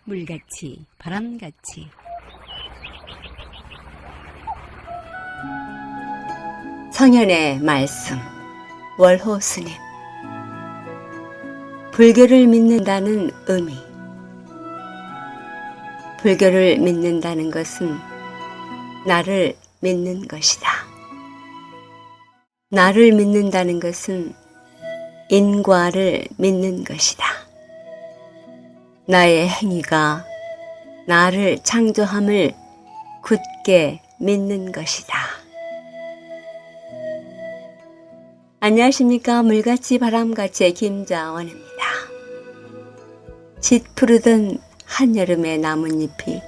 물같이 바람같이 성현의 말씀. 월호 스님. 불교를 믿는다는 의미. 불교를 믿는다는 것은 나를 믿는 것이다. 나를 믿는다는 것은 인과를 믿는 것이다. 나의 행위가 나를 창조함을 굳게 믿는 것이다. 안녕하십니까. 물같이 바람같이의 김자원입니다. 짙푸르던 한여름의 나뭇잎이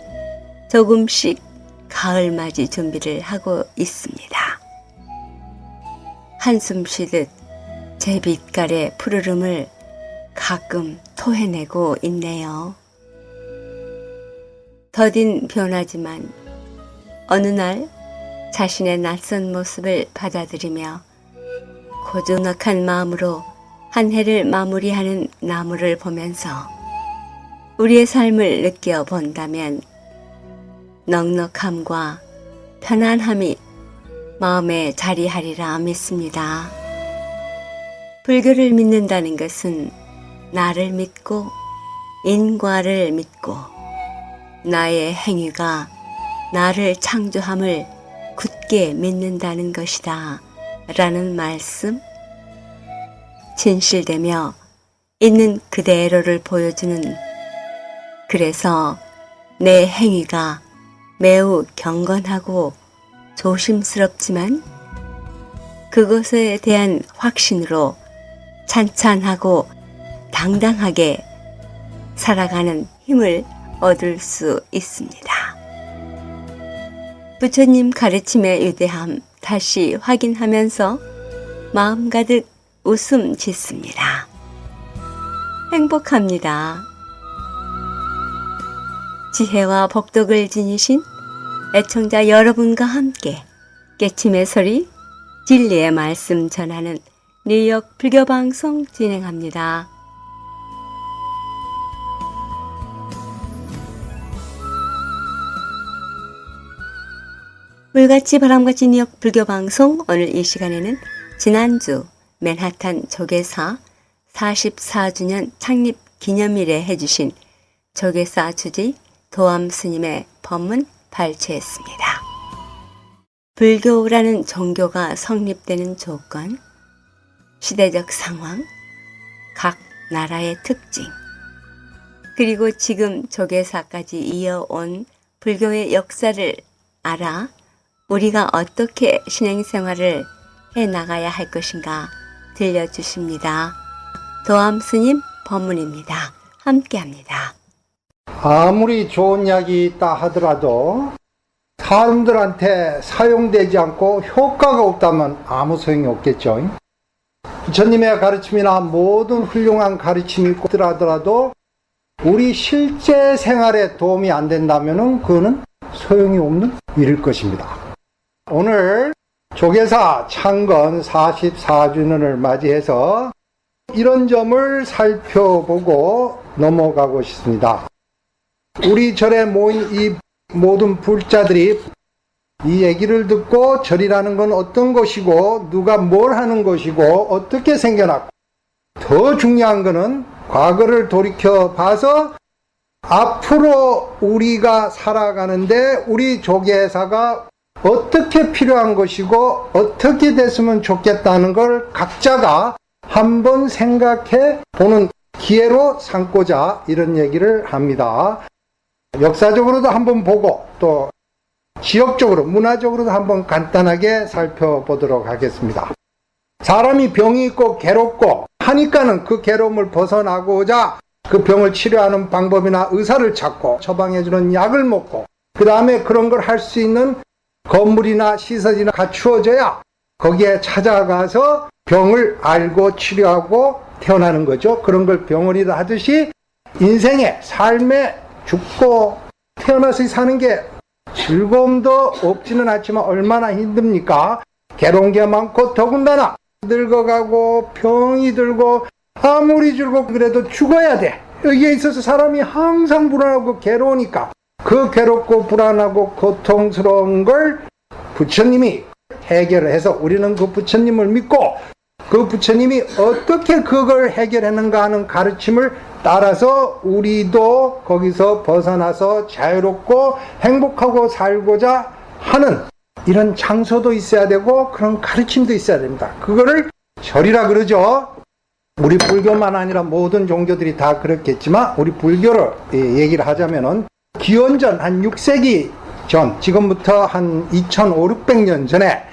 조금씩 가을맞이 준비를 하고 있습니다. 한숨 쉬듯 제 빛깔의 푸르름을 가끔 토해내고 있네요. 더딘 변화지만 어느 날 자신의 낯선 모습을 받아들이며 고즈넉한 마음으로 한 해를 마무리하는 나무를 보면서 우리의 삶을 느껴본다면 넉넉함과 편안함이 마음에 자리하리라 믿습니다. 불교를 믿는다는 것은 나를 믿고 인과를 믿고 나의 행위가 나를 창조함을 굳게 믿는다는 것이다 라는 말씀. 진실되며 있는 그대로를 보여주는, 그래서 내 행위가 매우 경건하고 조심스럽지만 그것에 대한 확신으로 찬찬하고 당당하게 살아가는 힘을 얻을 수 있습니다. 부처님 가르침의 위대함 다시 확인하면서 마음 가득 웃음 짓습니다. 행복합니다. 지혜와 복덕을 지니신 애청자 여러분과 함께 깨침의 소리, 진리의 말씀 전하는 뉴욕 불교방송 진행합니다. 물같이 바람같이 뉴욕 불교방송. 오늘 이 시간에는 지난주 맨하탄 조계사 44주년 창립 기념일에 해주신 조계사 주지 도암 스님의 법문 발췌했습니다. 불교라는 종교가 성립되는 조건, 시대적 상황, 각 나라의 특징, 그리고 지금 조계사까지 이어온 불교의 역사를 알아 우리가 어떻게 신행생활을 해나가야 할 것인가 들려주십니다. 도암 스님 법문입니다. 함께합니다. 아무리 좋은 약이 있다 하더라도 사람들한테 사용되지 않고 효과가 없다면 아무 소용이 없겠죠. 부처님의 가르침이나 모든 훌륭한 가르침이 있더라도 우리 실제 생활에 도움이 안 된다면 그거는 소용이 없는 일일 것입니다. 오늘 조계사 창건 44주년을 맞이해서 이런 점을 살펴보고 넘어가고 싶습니다. 우리 절에 모인 이 모든 불자들이 이 얘기를 듣고 절이라는 건 어떤 것이고 누가 뭘 하는 것이고 어떻게 생겨났고, 더 중요한 것은 과거를 돌이켜 봐서 앞으로 우리가 살아가는데 우리 조계사가 어떻게 필요한 것이고 어떻게 됐으면 좋겠다는 걸 각자가 한번 생각해 보는 기회로 삼고자 이런 얘기를 합니다. 역사적으로도 한번 보고 또 지역적으로 문화적으로도 한번 간단하게 살펴보도록 하겠습니다. 사람이 병이 있고 괴롭고 하니까는 그 괴로움을 벗어나고자 그 병을 치료하는 방법이나 의사를 찾고 처방해주는 약을 먹고, 그 다음에 그런 걸 할 수 있는 건물이나 시설이나 갖추어져야 거기에 찾아가서 병을 알고 치료하고 태어나는 거죠. 그런 걸 병원이라 하듯이 인생의 삶에 죽고 태어나서 사는 게 즐거움도 없지는 않지만 얼마나 힘듭니까? 괴로운 게 많고 더군다나 늙어가고 병이 들고 아무리 즐겁고 그래도 죽어야 돼. 여기에 있어서 사람이 항상 불안하고 괴로우니까 그 괴롭고 불안하고 고통스러운 걸 부처님이 해결을 해서 우리는 그 부처님을 믿고 그 부처님이 어떻게 그걸 해결했는가 하는 가르침을 따라서 우리도 거기서 벗어나서 자유롭고 행복하고 살고자 하는 이런 장소도 있어야 되고 그런 가르침도 있어야 됩니다. 그거를 절이라 그러죠. 우리 불교만 아니라 모든 종교들이 다 그렇겠지만 우리 불교를 얘기를 하자면은 기원전 한 6세기 전, 지금부터 한 2500~600년 전에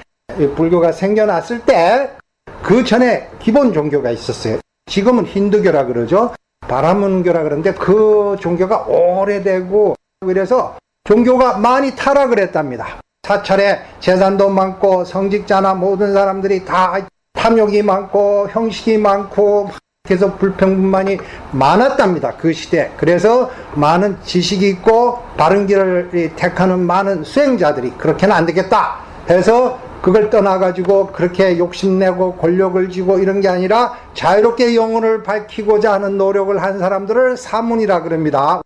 불교가 생겨났을 때 그 전에 기본 종교가 있었어요. 지금은 힌두교라 그러죠. 바라문교라 그러는데 그 종교가 오래되고 그래서 종교가 많이 타락을 했답니다. 사찰에 재산도 많고 성직자나 모든 사람들이 다 탐욕이 많고 형식이 많고 그래서 불평분만이 많았답니다. 그 시대. 그래서 많은 지식이 있고 바른 길을 택하는 많은 수행자들이 그렇게는 안 되겠다 해서 그걸 떠나가지고 그렇게 욕심내고 권력을 쥐고 이런 게 아니라 자유롭게 영혼을 밝히고자 하는 노력을 한 사람들을 사문이라 그럽니다.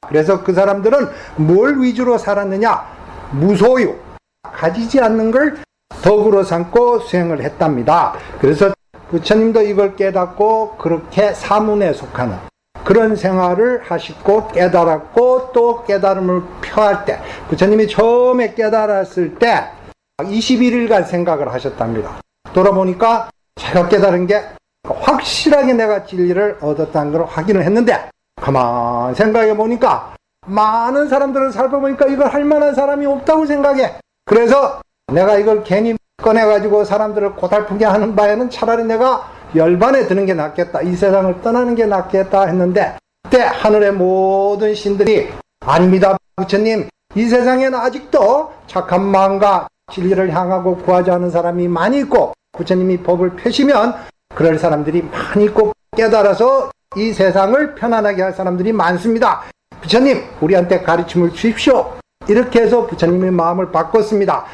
그래서 그 사람들은 뭘 위주로 살았느냐? 무소유, 가지지 않는 걸 덕으로 삼고 수행을 했답니다. 그래서 부처님도 이걸 깨닫고 그렇게 사문에 속하는 그런 생활을 하시고 깨달았고 또 깨달음을 표할 때 부처님이 처음에 깨달았을 때 21일간 생각을 하셨답니다. 돌아보니까 제가 깨달은 게 확실하게 내가 진리를 얻었다는 걸 확인을 했는데 가만 생각해 보니까 많은 사람들을 살펴보니까 이걸 할 만한 사람이 없다고 생각해. 그래서 내가 이걸 괜히 꺼내가지고 사람들을 고달프게 하는 바에는 차라리 내가 열반에 드는 게 낫겠다. 이 세상을 떠나는 게 낫겠다 했는데 그때 하늘의 모든 신들이 아닙니다. 부처님, 이 세상에는 아직도 착한 마음과 진리를 향하고 구하지 않은 사람이 많이 있고 부처님이 법을 펴시면 그럴 사람들이 많이 있고 깨달아서 이 세상을 편안하게 할 사람들이 많습니다. 부처님, 우리한테 가르침을 주십시오. 이렇게 해서 부처님의 마음을 바꿨습니다.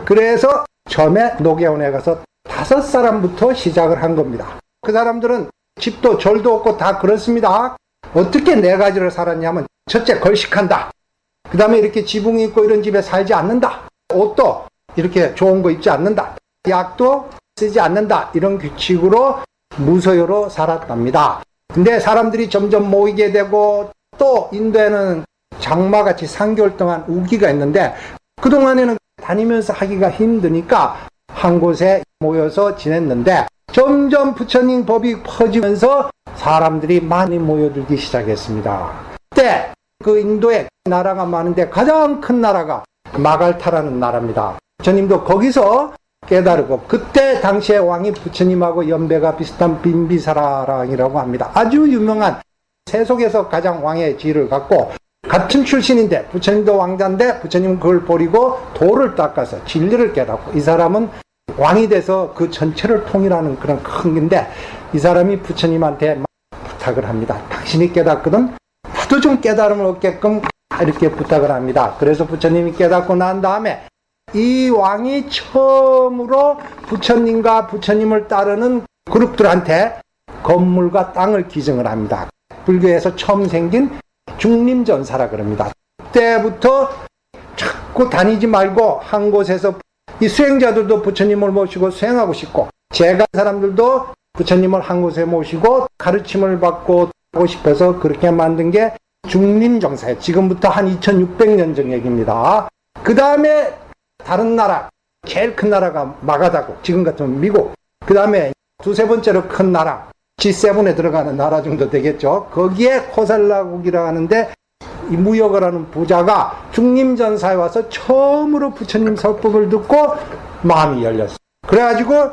그래서 처음에 노계원에 가서 5사람부터 시작을 한 겁니다. 그 사람들은 집도 절도 없고 다 그렇습니다. 어떻게 4가지를 살았냐면 첫째, 걸식한다. 그 다음에 이렇게 지붕이 있고 이런 집에 살지 않는다. 옷도 이렇게 좋은 거 입지 않는다. 약도 쓰지 않는다. 이런 규칙으로 무소유로 살았답니다. 근데 사람들이 점점 모이게 되고 또 인도에는 장마같이 3개월 동안 우기가 있는데 그동안에는 다니면서 하기가 힘드니까 한 곳에 모여서 지냈는데 점점 부처님 법이 퍼지면서 사람들이 많이 모여들기 시작했습니다. 그때 그 인도에 나라가 많은데 가장 큰 나라가 마갈타라는 나라입니다. 부처님도 거기서 깨달고 그때 당시에 왕이 부처님하고 연배가 비슷한 빈비사라랑이라고 합니다. 아주 유명한 세속에서 가장 왕의 지위를 갖고 같은 출신인데 부처님도 왕자인데 부처님은 그걸 버리고 도를 닦아서 진리를 깨닫고 이 사람은 왕이 돼서 그 전체를 통일하는 그런 큰 건데 이 사람이 부처님한테 부탁을 합니다. 당신이 깨닫거든 나도 좀 깨달음을 얻게끔 이렇게 부탁을 합니다. 그래서 부처님이 깨닫고 난 다음에 이 왕이 처음으로 부처님과 부처님을 따르는 그룹들한테 건물과 땅을 기증을 합니다. 불교에서 처음 생긴 중림전사라 그럽니다. 그때부터 자꾸 다니지 말고 한 곳에서 이 수행자들도 부처님을 모시고 수행하고 싶고 제가 사람들도 부처님을 한 곳에 모시고 가르침을 받고 하고 싶어서 그렇게 만든 게 중림정사예요. 지금부터 한 2600년 전 얘기입니다. 그 다음에 다른 나라, 제일 큰 나라가 마가다고, 지금 같으면 미국. 그 다음에 2~3번째로 큰 나라, G7에 들어가는 나라 정도 되겠죠. 거기에 코살라국이라 하는데 이 무역을 하는 부자가 중림전사에 와서 처음으로 부처님 설법을 듣고 마음이 열렸어요. 그래가지고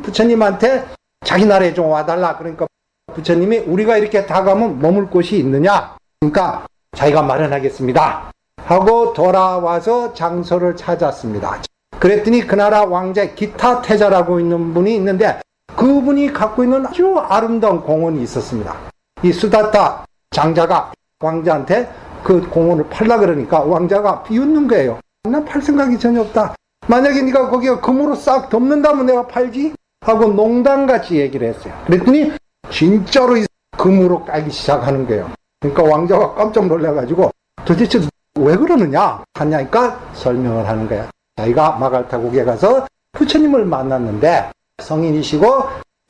부처님한테 자기 나라에 좀 와달라. 그러니까 부처님이 우리가 이렇게 다 가면 머물 곳이 있느냐? 그러니까 자기가 마련하겠습니다. 하고 돌아와서 장소를 찾았습니다. 그랬더니 그 나라 왕자 기타태자라고 있는 분이 있는데 그분이 갖고 있는 아주 아름다운 공원이 있었습니다. 이 수다타 장자가 왕자한테 그 공원을 팔라 그러니까 왕자가 비웃는 거예요. 난 팔 생각이 전혀 없다. 만약에 네가 거기가 금으로 싹 덮는다면 내가 팔지? 하고 농담같이 얘기를 했어요. 그랬더니 진짜로 이 금으로 깔기 시작하는 거예요. 그러니까 왕자가 깜짝 놀라가지고 도대체 왜 그러느냐 하냐니까 설명을 하는 거야. 자기가 마갈타국에 가서 부처님을 만났는데 성인이시고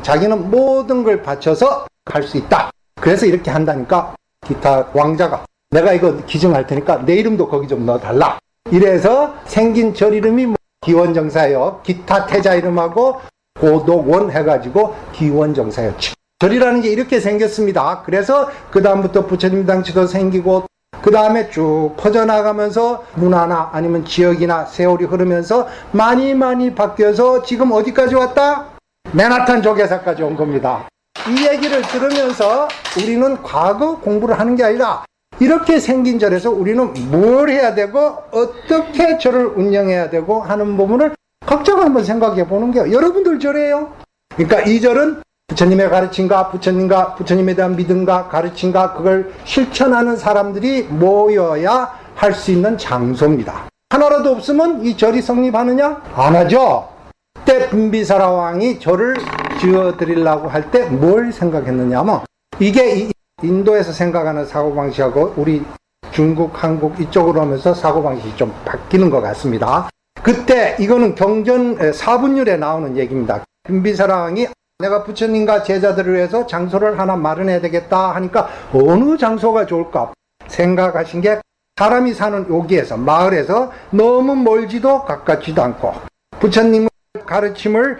자기는 모든 걸 바쳐서 할 수 있다. 그래서 이렇게 한다니까 기타 왕자가 내가 이거 기증할 테니까 내 이름도 거기 좀 넣어달라. 이래서 생긴 절 이름이 기원정사예요. 기타 태자 이름하고 고독원 해가지고 기원정사예요. 절이라는 게 이렇게 생겼습니다. 그래서 그 다음부터 부처님 당치도 생기고 그 다음에 쭉 퍼져나가면서 문화나 아니면 지역이나 세월이 흐르면서 많이 바뀌어서 지금 어디까지 왔다? 맨하탄 조계사까지 온 겁니다. 이 얘기를 들으면서 우리는 과거 공부를 하는 게 아니라 이렇게 생긴 절에서 우리는 뭘 해야 되고 어떻게 절을 운영해야 되고 하는 부분을 각자가 한번 생각해 보는 게 여러분들 절이에요. 그러니까 이 절은 부처님의 가르침과 부처님과 부처님에 대한 믿음과 가르침과 그걸 실천하는 사람들이 모여야 할 수 있는 장소입니다. 하나라도 없으면 이 절이 성립하느냐? 안 하죠. 그때 빈비사라 왕이 절을 지어드리려고 할 때 뭘 생각했느냐 하면 이게 인도에서 생각하는 사고방식하고 우리 중국, 한국 이쪽으로 하면서 사고방식이 좀 바뀌는 것 같습니다. 그때 이거는 경전 4분율에 나오는 얘기입니다. 빈비사라 왕이 내가 부처님과 제자들을 위해서 장소를 하나 마련해야 되겠다 하니까 어느 장소가 좋을까 생각하신 게 사람이 사는 여기에서 마을에서 너무 멀지도 가깝지도 않고 부처님 가르침을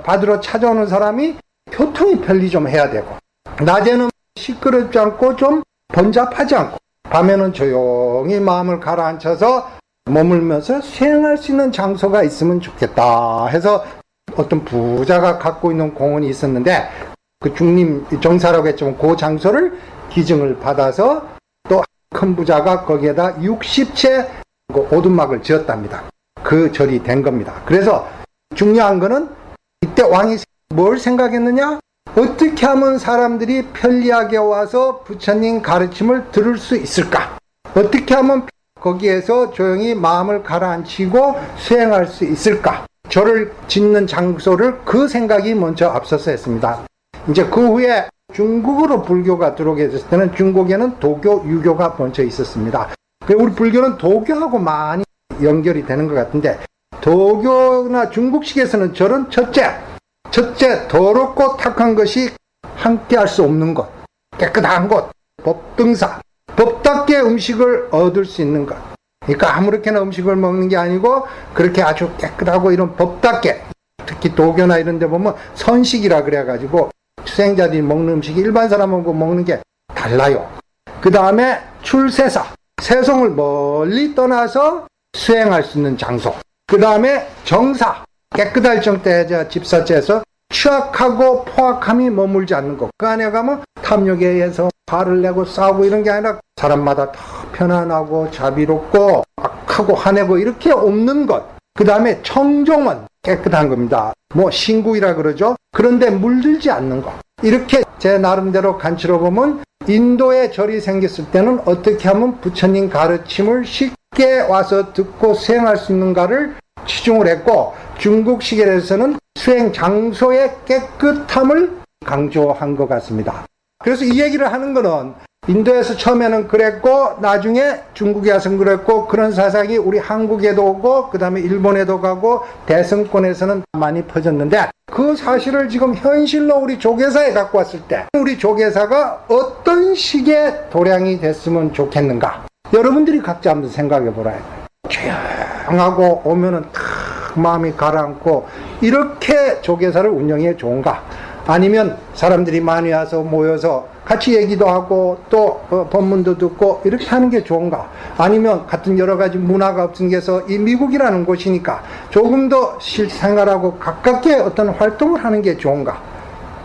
받으러 찾아오는 사람이 교통이 편리 좀 해야 되고 낮에는 시끄럽지 않고 좀 번잡하지 않고 밤에는 조용히 마음을 가라앉혀서 머물면서 수행할 수 있는 장소가 있으면 좋겠다 해서 어떤 부자가 갖고 있는 공원이 있었는데 그 중림 정사라고 했지만 그 장소를 기증을 받아서 또 큰 부자가 거기에다 60채 오두막을 지었답니다. 그 절이 된 겁니다. 그래서 중요한 거는 이때 왕이 뭘 생각했느냐? 어떻게 하면 사람들이 편리하게 와서 부처님 가르침을 들을 수 있을까? 어떻게 하면 거기에서 조용히 마음을 가라앉히고 수행할 수 있을까? 절을 짓는 장소를 그 생각이 먼저 앞서서 했습니다. 이제 그 후에 중국으로 불교가 들어오게 됐을 때는 중국에는 도교, 유교가 먼저 있었습니다. 우리 불교는 도교하고 많이 연결이 되는 것 같은데 도교나 중국식에서는 절은 첫째 더럽고 탁한 것이 함께 할 수 없는 것, 깨끗한 곳, 법등사, 법답게 음식을 얻을 수 있는 것. 그러니까 아무렇게나 음식을 먹는 게 아니고 그렇게 아주 깨끗하고 이런 법답게, 특히 도교나 이런 데 보면 선식이라 그래가지고 수행자들이 먹는 음식이 일반 사람하고 먹는 게 달라요. 그 다음에 출세사, 세속을 멀리 떠나서 수행할 수 있는 장소. 그 다음에 정사, 깨끗할 정도의 집사체에서 취약하고 포악함이 머물지 않는 것. 그 안에 가면 탐욕에 의해서 화를 내고 싸우고 이런 게 아니라 사람마다 다 편안하고 자비롭고 악하고 화내고 이렇게 없는 것. 그 다음에 청정원, 깨끗한 겁니다. 신구이라 그러죠. 그런데 물들지 않는 것. 이렇게 제 나름대로 간추려 보면 인도에 절이 생겼을 때는 어떻게 하면 부처님 가르침을 쉽게 와서 듣고 수행할 수 있는가를 치중을 했고 중국식에서는 수행 장소의 깨끗함을 강조한 것 같습니다. 그래서 이 얘기를 하는 거는 인도에서 처음에는 그랬고 나중에 중국에 와서는 그랬고 그런 사상이 우리 한국에도 오고 그 다음에 일본에도 가고 대승권에서는 많이 퍼졌는데 그 사실을 지금 현실로 우리 조계사에 갖고 왔을 때 우리 조계사가 어떤 식의 도량이 됐으면 좋겠는가 여러분들이 각자 한번 생각해 보라. 조용하고 오면은 탁 마음이 가라앉고 이렇게 조계사를 운영해 좋은가? 아니면 사람들이 많이 와서 모여서 같이 얘기도 하고 또 법문도 듣고 이렇게 하는 게 좋은가? 아니면 같은 여러 가지 문화가 없으면서 이 미국이라는 곳이니까 조금 더 실생활하고 가깝게 어떤 활동을 하는 게 좋은가?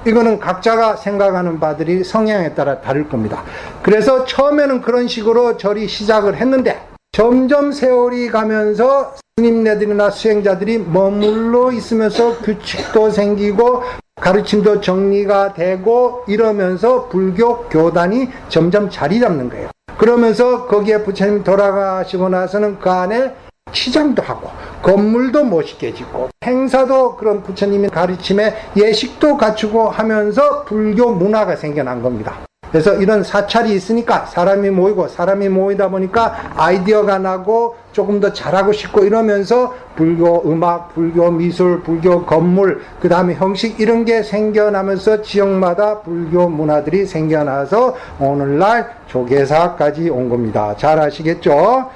이거는 각자가 생각하는 바들이 성향에 따라 다를 겁니다. 그래서 처음에는 그런 식으로 절이 시작을 했는데 점점 세월이 가면서 스님네들이나 수행자들이 머물러 있으면서 규칙도 생기고 가르침도 정리가 되고 이러면서 불교 교단이 점점 자리 잡는 거예요. 그러면서 거기에 부처님 돌아가시고 나서는 그 안에 치장도 하고 건물도 멋있게 짓고 행사도 그런 부처님의 가르침에 예식도 갖추고 하면서 불교 문화가 생겨난 겁니다. 그래서 이런 사찰이 있으니까 사람이 모이고 사람이 모이다 보니까 아이디어가 나고 조금 더 잘하고 싶고 이러면서 불교 음악, 불교 미술, 불교 건물, 그 다음에 형식 이런 게 생겨나면서 지역마다 불교 문화들이 생겨나서 오늘날 조계사까지 온 겁니다. 잘 아시겠죠?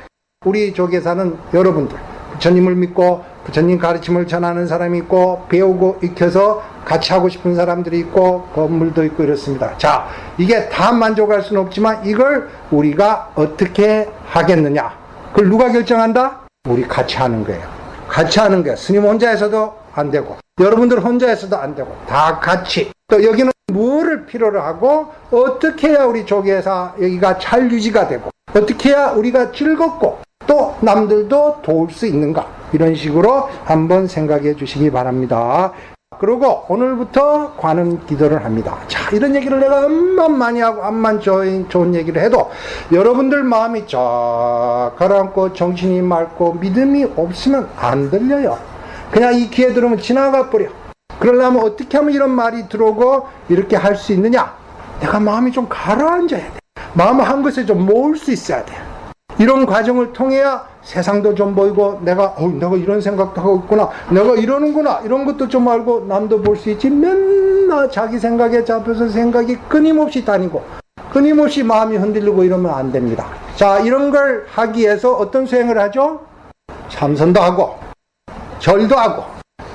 우리 조계사는 여러분들 부처님을 믿고 부처님 가르침을 전하는 사람이 있고 배우고 익혀서 같이 하고 싶은 사람들이 있고 건물도 있고 이렇습니다. 자, 이게 다 만족할 수는 없지만 이걸 우리가 어떻게 하겠느냐? 그걸 누가 결정한다? 우리 같이 하는 거예요. 같이 하는 거예요. 스님 혼자 해서도 안 되고 여러분들 혼자 해서도 안 되고 다 같이. 또 여기는 뭐를 필요로 하고 어떻게 해야 우리 조계사 여기가 잘 유지가 되고 어떻게 해야 우리가 즐겁고 또 남들도 도울 수 있는가, 이런 식으로 한번 생각해 주시기 바랍니다. 그리고 오늘부터 관음 기도를 합니다. 자, 이런 얘기를 내가 암만 많이 하고 암만 좋은 얘기를 해도 여러분들 마음이 쫙 가라앉고 정신이 맑고 믿음이 없으면 안 들려요. 그냥 이 귀에 들으면 지나가 버려. 그러려면 어떻게 하면 이런 말이 들어오고 이렇게 할 수 있느냐? 내가 마음이 좀 가라앉아야 돼. 마음을 한 것에 좀 모을 수 있어야 돼. 이런 과정을 통해야 세상도 좀 보이고 내가 이런 생각도 하고 있구나, 내가 이러는구나, 이런 것도 좀 알고 남도 볼 수 있지. 맨날 자기 생각에 잡혀서 생각이 끊임없이 다니고 끊임없이 마음이 흔들리고 이러면 안 됩니다. 자, 이런 걸 하기 위해서 어떤 수행을 하죠? 참선도 하고 절도 하고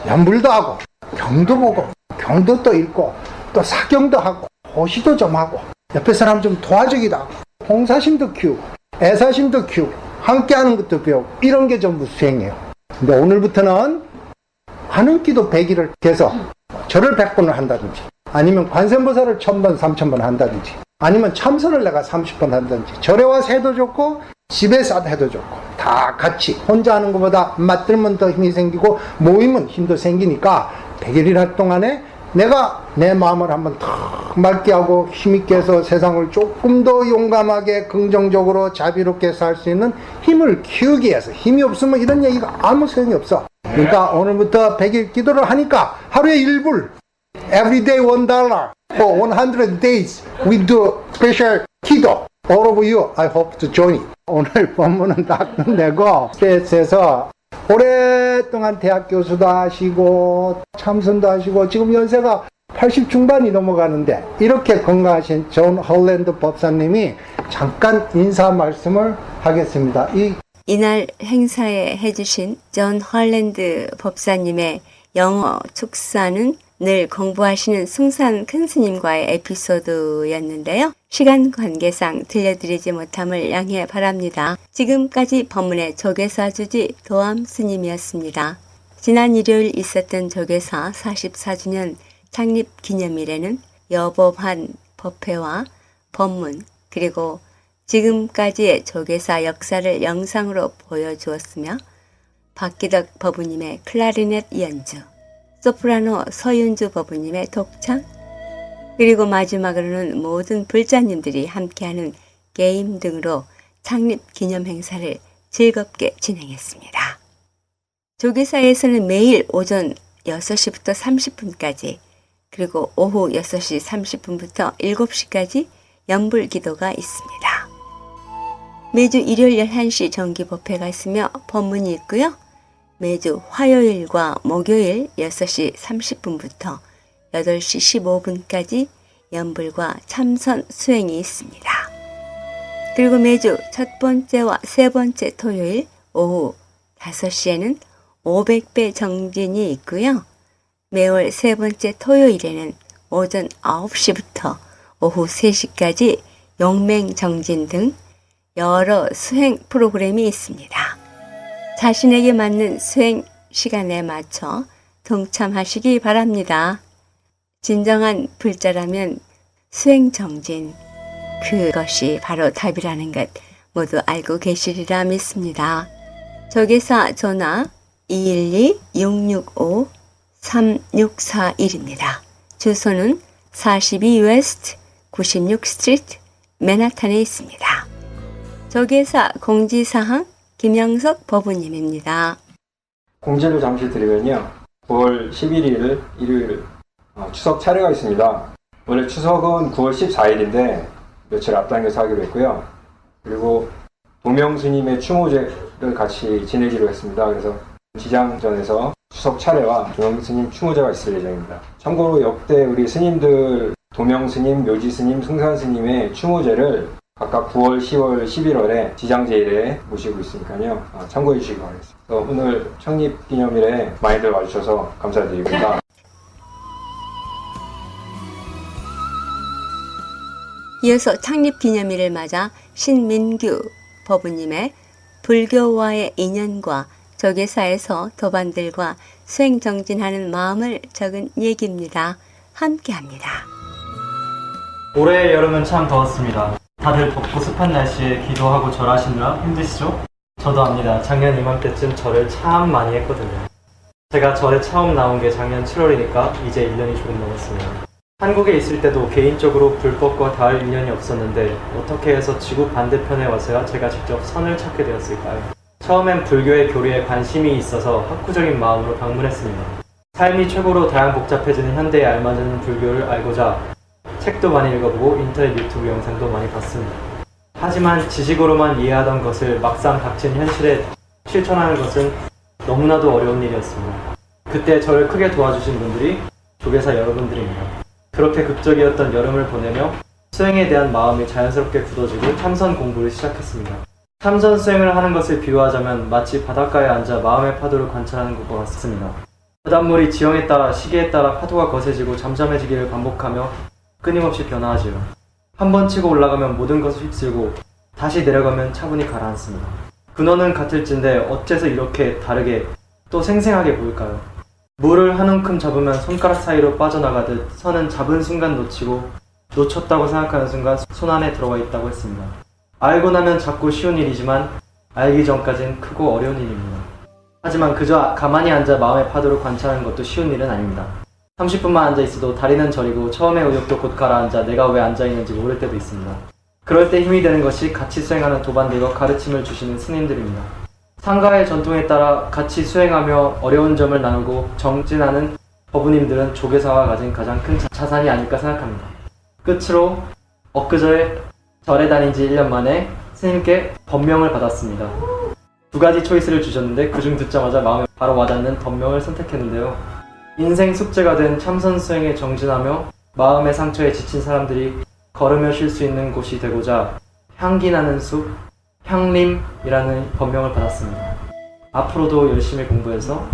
연불도 하고 경도 보고 경도 또 읽고 또 사경도 하고 호시도 좀 하고 옆에 사람 좀 도와주기도 하고 봉사심도 키우고 애사심도 키우고 함께하는 것도 배우고 이런 게 전부 수행이에요. 근데 오늘부터는 관음기도 100일을 해서 절을 100번을 한다든지 아니면 관세음보살을 1000번, 3000번 한다든지 아니면 참선을 내가 30번 한다든지 절에 와서 해도 좋고 집에서 해도 좋고 다 같이 혼자 하는 것보다 맞들면 더 힘이 생기고 모이면 힘도 생기니까 100일이라 할 동안에 내가 내 마음을 한번 탁 맑게 하고 힘있게 해서 세상을 조금 더 용감하게 긍정적으로 자비롭게 살 수 있는 힘을 키우기 위해서. 힘이 없으면 이런 얘기가 아무 소용이 없어. 그러니까 오늘부터 100일 기도를 하니까 하루에 1불, every day $1 for 100 days we do special 기도. All of you, I hope to join it. 오늘 본문은 다 끝내고 스트레스에서 오랫동안 대학 교수도 하시고 참선도 하시고 지금 연세가 80 중반이 넘어가는데 이렇게 건강하신 존 홀랜드 법사님이 잠깐 인사 말씀을 하겠습니다. 이날 행사에 해주신 존 홀랜드 법사님의 영어 축사는 늘 공부하시는 숭산 큰 스님과의 에피소드였는데요. 시간 관계상 들려드리지 못함을 양해 바랍니다. 지금까지 법문의 조계사 주지 도암 스님이었습니다. 지난 일요일 있었던 조계사 44주년 창립 기념일에는 여법한 법회와 법문 그리고 지금까지의 조계사 역사를 영상으로 보여주었으며 박기덕 법우님의 클라리넷 연주, 소프라노 서윤주 법우님의 독창, 그리고 마지막으로는 모든 불자님들이 함께하는 게임 등으로 창립 기념 행사를 즐겁게 진행했습니다. 조계사에서는 매일 오전 6시부터 30분까지 그리고 오후 6시 30분부터 7시까지 연불 기도가 있습니다. 매주 일요일 11시 정기 법회가 있으며 법문이 있고요. 매주 화요일과 목요일 6시 30분부터 8시 15분까지 연불과 참선 수행이 있습니다. 그리고 매주 첫 번째와 세 번째 토요일 오후 5시에는 500배 정진이 있고요. 매월 세 번째 토요일에는 오전 9시부터 오후 3시까지 용맹 정진 등 여러 수행 프로그램이 있습니다. 자신에게 맞는 수행 시간에 맞춰 동참하시기 바랍니다. 진정한 불자라면 수행 정진, 그것이 바로 답이라는 것 모두 알고 계시리라 믿습니다. 조계사 전화 212-665-3641입니다. 주소는 42 웨스트 96 스트리트 맨하탄에 있습니다. 조계사 공지사항 김영석 법우님입니다. 공지를 잠시 드리면요. 9월 11일 일요일 추석 차례가 있습니다. 원래 추석은 9월 14일인데 며칠 앞당겨서 하기로 했고요. 그리고 도명스님의 추모제를 같이 지내기로 했습니다. 그래서 지장전에서 추석 차례와 도명스님 추모제가 있을 예정입니다. 참고로 역대 우리 스님들 도명스님, 묘지스님, 승산스님의 추모제를 각각 9월, 10월, 11월에 지장제일에 모시고 있으니까요. 참고해 주시기 바라겠습니다. 오늘 창립기념일에 많이들 와주셔서 감사드립니다. 이어서 창립기념일을 맞아 신민규 법우님의 불교와의 인연과 조계사에서 도반들과 수행정진하는 마음을 적은 얘기입니다. 함께합니다. 올해 여름은 참 더웠습니다. 다들 덥고 습한 날씨에 기도하고 절하시느라 힘드시죠? 저도 압니다. 작년 이맘때쯤 절을 참 많이 했거든요. 제가 절에 처음 나온 게 작년 7월이니까 이제 1년이 조금 넘었습니다. 한국에 있을 때도 개인적으로 불법과 닿을 인연이 없었는데 어떻게 해서 지구 반대편에 와서야 제가 직접 선을 찾게 되었을까요? 처음엔 불교의 교리에 관심이 있어서 학구적인 마음으로 방문했습니다. 삶이 최고로 다양복잡해지는 현대에 알맞은 불교를 알고자 책도 많이 읽어보고 인터넷 유튜브 영상도 많이 봤습니다. 하지만 지식으로만 이해하던 것을 막상 닥친 현실에 실천하는 것은 너무나도 어려운 일이었습니다. 그때 저를 크게 도와주신 분들이 조계사 여러분들입니다. 그렇게 극적이었던 여름을 보내며 수행에 대한 마음이 자연스럽게 굳어지고 참선 공부를 시작했습니다. 참선 수행을 하는 것을 비유하자면 마치 바닷가에 앉아 마음의 파도를 관찰하는 것과 같습니다. 바닷물이 지형에 따라 시기에 따라 파도가 거세지고 잠잠해지기를 반복하며 끊임없이 변화하지요. 한 번 치고 올라가면 모든 것을 휩쓸고 다시 내려가면 차분히 가라앉습니다. 근원은 같을진데 어째서 이렇게 다르게 또 생생하게 보일까요? 물을 한 움큼 잡으면 손가락 사이로 빠져나가듯 선은 잡은 순간 놓치고 놓쳤다고 생각하는 순간 손 안에 들어가 있다고 했습니다. 알고 나면 작고 쉬운 일이지만 알기 전까진 크고 어려운 일입니다. 하지만 그저 가만히 앉아 마음의 파도를 관찰하는 것도 쉬운 일은 아닙니다. 30분만 앉아있어도 다리는 저리고 처음에 의욕도 곧 가라앉아 내가 왜 앉아있는지 모를 때도 있습니다. 그럴 때 힘이 되는 것이 같이 수행하는 도반들과 가르침을 주시는 스님들입니다. 상가의 전통에 따라 같이 수행하며 어려운 점을 나누고 정진하는 법우님들은 조계사가 가진 가장 큰 자산이 아닐까 생각합니다. 끝으로 엊그저에 절에 다닌 지 1년 만에 스님께 법명을 받았습니다. 2가지 초이스를 주셨는데 그중 듣자마자 마음에 바로 와닿는 법명을 선택했는데요. 인생 숙제가 된 참선 수행에 정진하며 마음의 상처에 지친 사람들이 걸으며 쉴 수 있는 곳이 되고자 향기 나는 숲, 향림이라는 법명을 받았습니다. 앞으로도 열심히 공부해서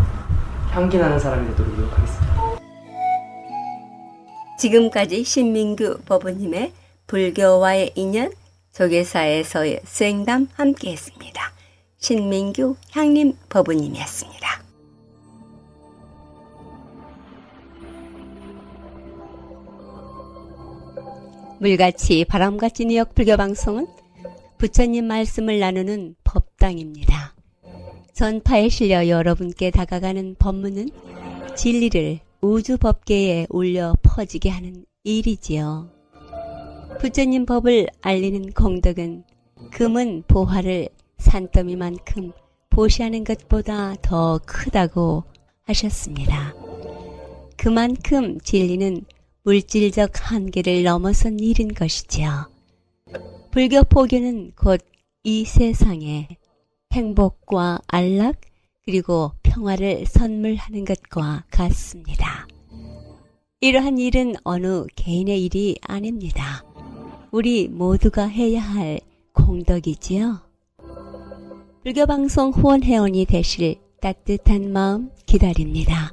향기 나는 사람이 되도록 노력하겠습니다. 지금까지 신민규 법우님의 불교와의 인연 조계사에서의 수행담 함께했습니다. 신민규 향림 법우님이었습니다. 물같이 바람같이 뉴욕 불교방송은 부처님 말씀을 나누는 법당입니다. 전파에 실려 여러분께 다가가는 법문은 진리를 우주 법계에 올려 퍼지게 하는 일이지요. 부처님 법을 알리는 공덕은 금은 보화를 산더미만큼 보시하는 것보다 더 크다고 하셨습니다. 그만큼 진리는 물질적 한계를 넘어선 일인 것이지요. 불교 포교는 곧 이 세상에 행복과 안락 그리고 평화를 선물하는 것과 같습니다. 이러한 일은 어느 개인의 일이 아닙니다. 우리 모두가 해야 할 공덕이지요. 불교방송 후원회원이 되실 따뜻한 마음 기다립니다.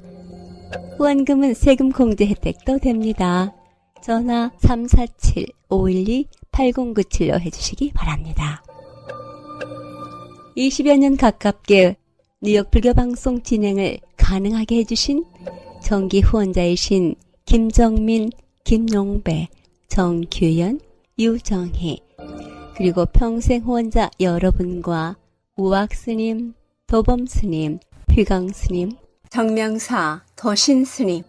후원금은 세금 공제 혜택도 됩니다. 전화 347-512-8097로 해주시기 바랍니다. 20여 년 가깝게 뉴욕 불교방송 진행을 가능하게 해주신 정기 후원자이신 김정민, 김용배, 정규현, 유정희 그리고 평생 후원자 여러분과 우악스님, 도범스님, 휘강스님, 정명사, 도신스님,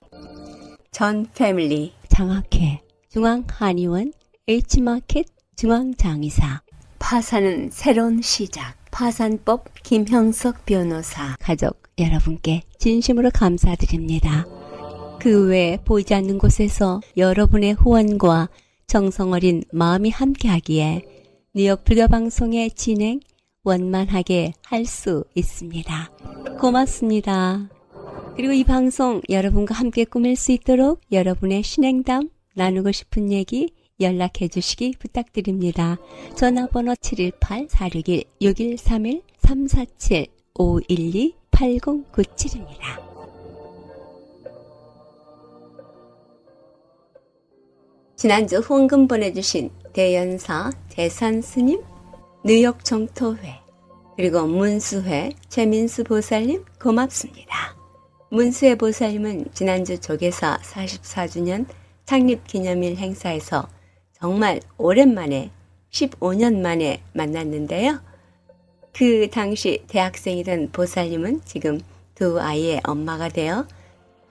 전 패밀리, 장학회, 중앙한의원, H마켓, 중앙장의사, 파사는 새로운 시작, 파산법 김형석 변호사 가족 여러분께 진심으로 감사드립니다. 그 외 보이지 않는 곳에서 여러분의 후원과 정성어린 마음이 함께하기에 뉴욕 불교방송의 진행 원만하게 할 수 있습니다. 고맙습니다. 그리고 이 방송 여러분과 함께 꾸밀 수 있도록 여러분의 신행담, 나누고 싶은 얘기 연락해 주시기 부탁드립니다. 전화번호 718-461-6131 347-512-8097입니다. 지난주 후원금 보내주신 대연사 대산스님, 뉴욕 정토회, 그리고 문수회 최민수 보살님 고맙습니다. 문수회 보살님은 지난주 조계사 44주년 창립기념일 행사에서 정말 오랜만에 15년 만에 만났는데요. 그 당시 대학생이던 보살님은 지금 두 아이의 엄마가 되어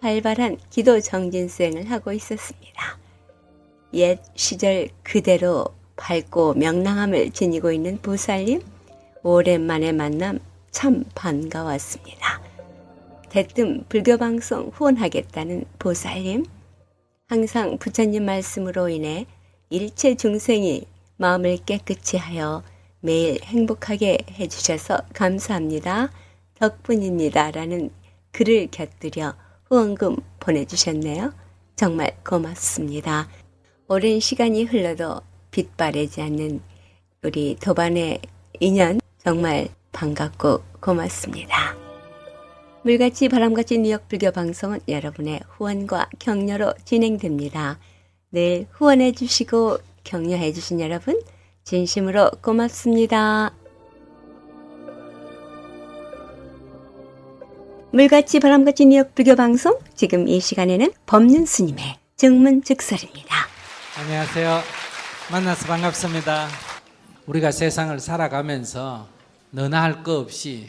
활발한 기도 정진 수행을 하고 있었습니다. 옛 시절 그대로 밝고 명랑함을 지니고 있는 보살님, 오랜만에 만남 참 반가웠습니다. 대뜸 불교방송 후원하겠다는 보살님, 항상 부처님 말씀으로 인해 일체 중생이 마음을 깨끗이 하여 매일 행복하게 해주셔서 감사합니다. 덕분입니다. 라는 글을 곁들여 후원금 보내주셨네요. 정말 고맙습니다. 오랜 시간이 흘러도 빛바래지 않는 우리 도반의 인연 정말 반갑고 고맙습니다. 물같이 바람같이 뉴욕 불교 방송은 여러분의 후원과 격려로 진행됩니다. 늘 후원해 주시고 격려해 주신 여러분 진심으로 고맙습니다. 물같이 바람같이 뉴욕 불교 방송, 지금 이 시간에는 법륜 스님의 증문즉설입니다. 안녕하세요. 만나서 반갑습니다. 우리가 세상을 살아가면서 너나 할 거 없이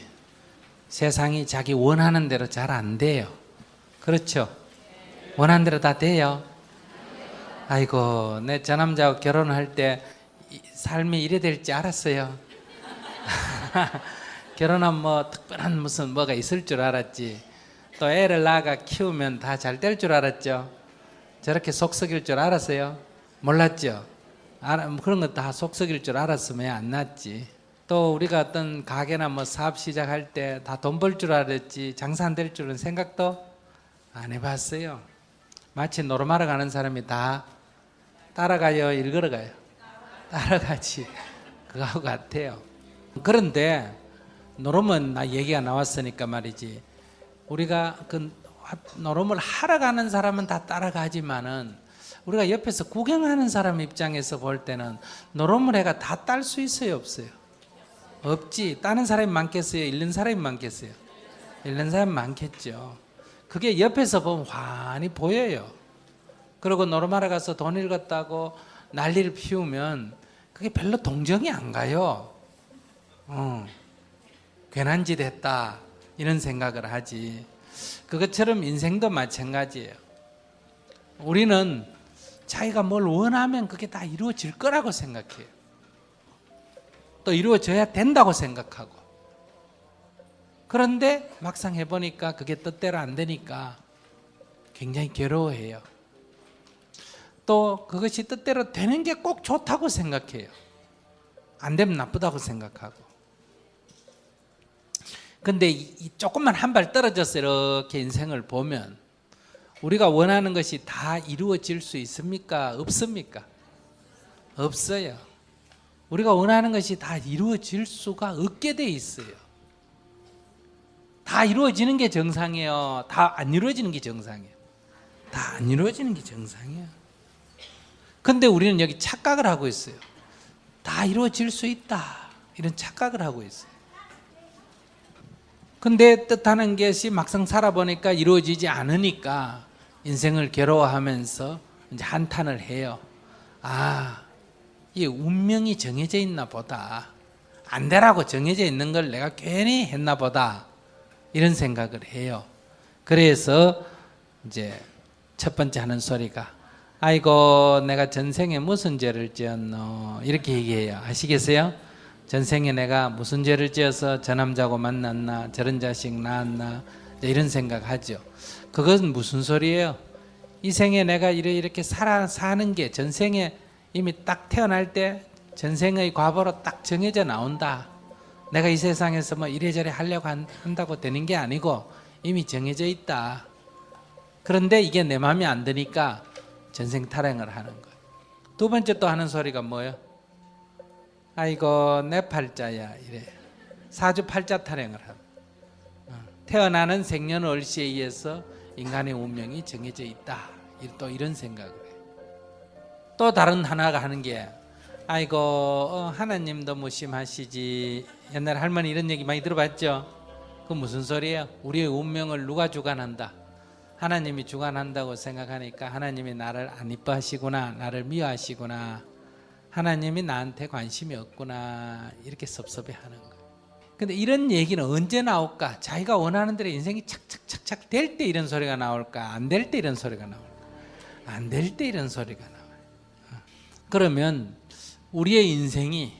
세상이 자기 원하는 대로 잘 안 돼요. 그렇죠? 원하는 대로 다 돼요. 아이고, 내 저 남자하고 결혼할 때 삶이 이래 될지 알았어요. 결혼하면 뭐 특별한 무슨 뭐가 있을 줄 알았지. 또 애를 낳아가 키우면 다 잘 될 줄 알았죠. 저렇게 속 썩일 줄 알았어요. 몰랐죠. 그런 거 다 속 썩일 줄 알았으면 안 낳지. 또 우리가 어떤 가게나 뭐 사업 시작할 때 다 돈 벌 줄 알았지 장사 안 될 줄은 생각도 안 해봤어요. 마치 노름하러 가는 사람이 다 따라가요, 일 걸어가요? 따라가지. 그거 같아요. 그런데 노름은 나 얘기가 나왔으니까 말이지, 우리가 그 노름을 하러 가는 사람은 다 따라가지만은 우리가 옆에서 구경하는 사람 입장에서 볼 때는 노름을 해가 다 딸 수 있어요, 없어요? 없지. 따는 사람이 많겠어요? 잃는 사람이 많겠어요? 잃는 사람이 많겠죠. 그게 옆에서 보면 환히 보여요. 그리고 노름하러 가서 돈 읽었다고 난리를 피우면 그게 별로 동정이 안 가요. 괜한 짓 했다 이런 생각을 하지. 그것처럼 인생도 마찬가지예요. 우리는 자기가 뭘 원하면 그게 다 이루어질 거라고 생각해요. 또 이루어져야 된다고 생각하고. 그런데 막상 해보니까 그게 뜻대로 안 되니까 굉장히 괴로워해요. 또 그것이 뜻대로 되는 게 꼭 좋다고 생각해요. 안 되면 나쁘다고 생각하고. 근데 이 조금만 한 발 떨어져서 이렇게 인생을 보면 우리가 원하는 것이 다 이루어질 수 있습니까? 없습니까? 없어요. 우리가 원하는 것이 다 이루어질 수가 없게 돼 있어요. 다 이루어지는 게 정상이에요? 다 안 이루어지는 게 정상이에요? 다 안 이루어지는 게 정상이에요. 근데 우리는 여기 착각을 하고 있어요. 다 이루어질 수 있다, 이런 착각을 하고 있어요. 근데 뜻하는 것이 막상 살아보니까 이루어지지 않으니까 인생을 괴로워하면서 이제 한탄을 해요. 아, 이 운명이 정해져 있나 보다. 안 되라고 정해져 있는 걸 내가 괜히 했나 보다. 이런 생각을 해요. 그래서 이제 첫 번째 하는 소리가, 아이고 내가 전생에 무슨 죄를 지었노, 이렇게 얘기해요. 아시겠어요? 전생에 내가 무슨 죄를 지어서 저 남자하고 만났나, 저런 자식 낳았나, 이런 생각하죠. 그건 무슨 소리예요? 이 생에 내가 이렇게 사는 게 전생에 이미 딱 태어날 때 전생의 과보로 딱 정해져 나온다. 내가 이 세상에서 뭐 이래저래 하려고 한다고 되는 게 아니고 이미 정해져 있다. 그런데 이게 내 마음에 안 드니까 전생 탈행을 하는 거예요. 두 번째 또 하는 소리가 뭐예요? 아이고 내 팔자야 이래. 사주팔자 탈행을 합니다. 태어나는 생년월시에 의해서 인간의 운명이 정해져 있다. 또 이런 생각을 해요. 또 다른 하나가 하는 게 아이고 하나님도 무심하시지. 옛날에 할머니 이런 얘기 많이 들어봤죠? 그 무슨 소리예요? 우리의 운명을 누가 주관한다? 하나님이 주관한다고 생각하니까 하나님이 나를 안 이뻐하시구나, 나를 미워하시구나, 하나님이 나한테 관심이 없구나, 이렇게 섭섭해하는 거예요. 근데 이런 얘기는 언제 나올까? 자기가 원하는 대로 인생이 착착착착 될 때 이런 소리가 나올까? 안 될 때 이런 소리가 나올까? 안 될 때 이런 소리가 나와요. 그러면 우리의 인생이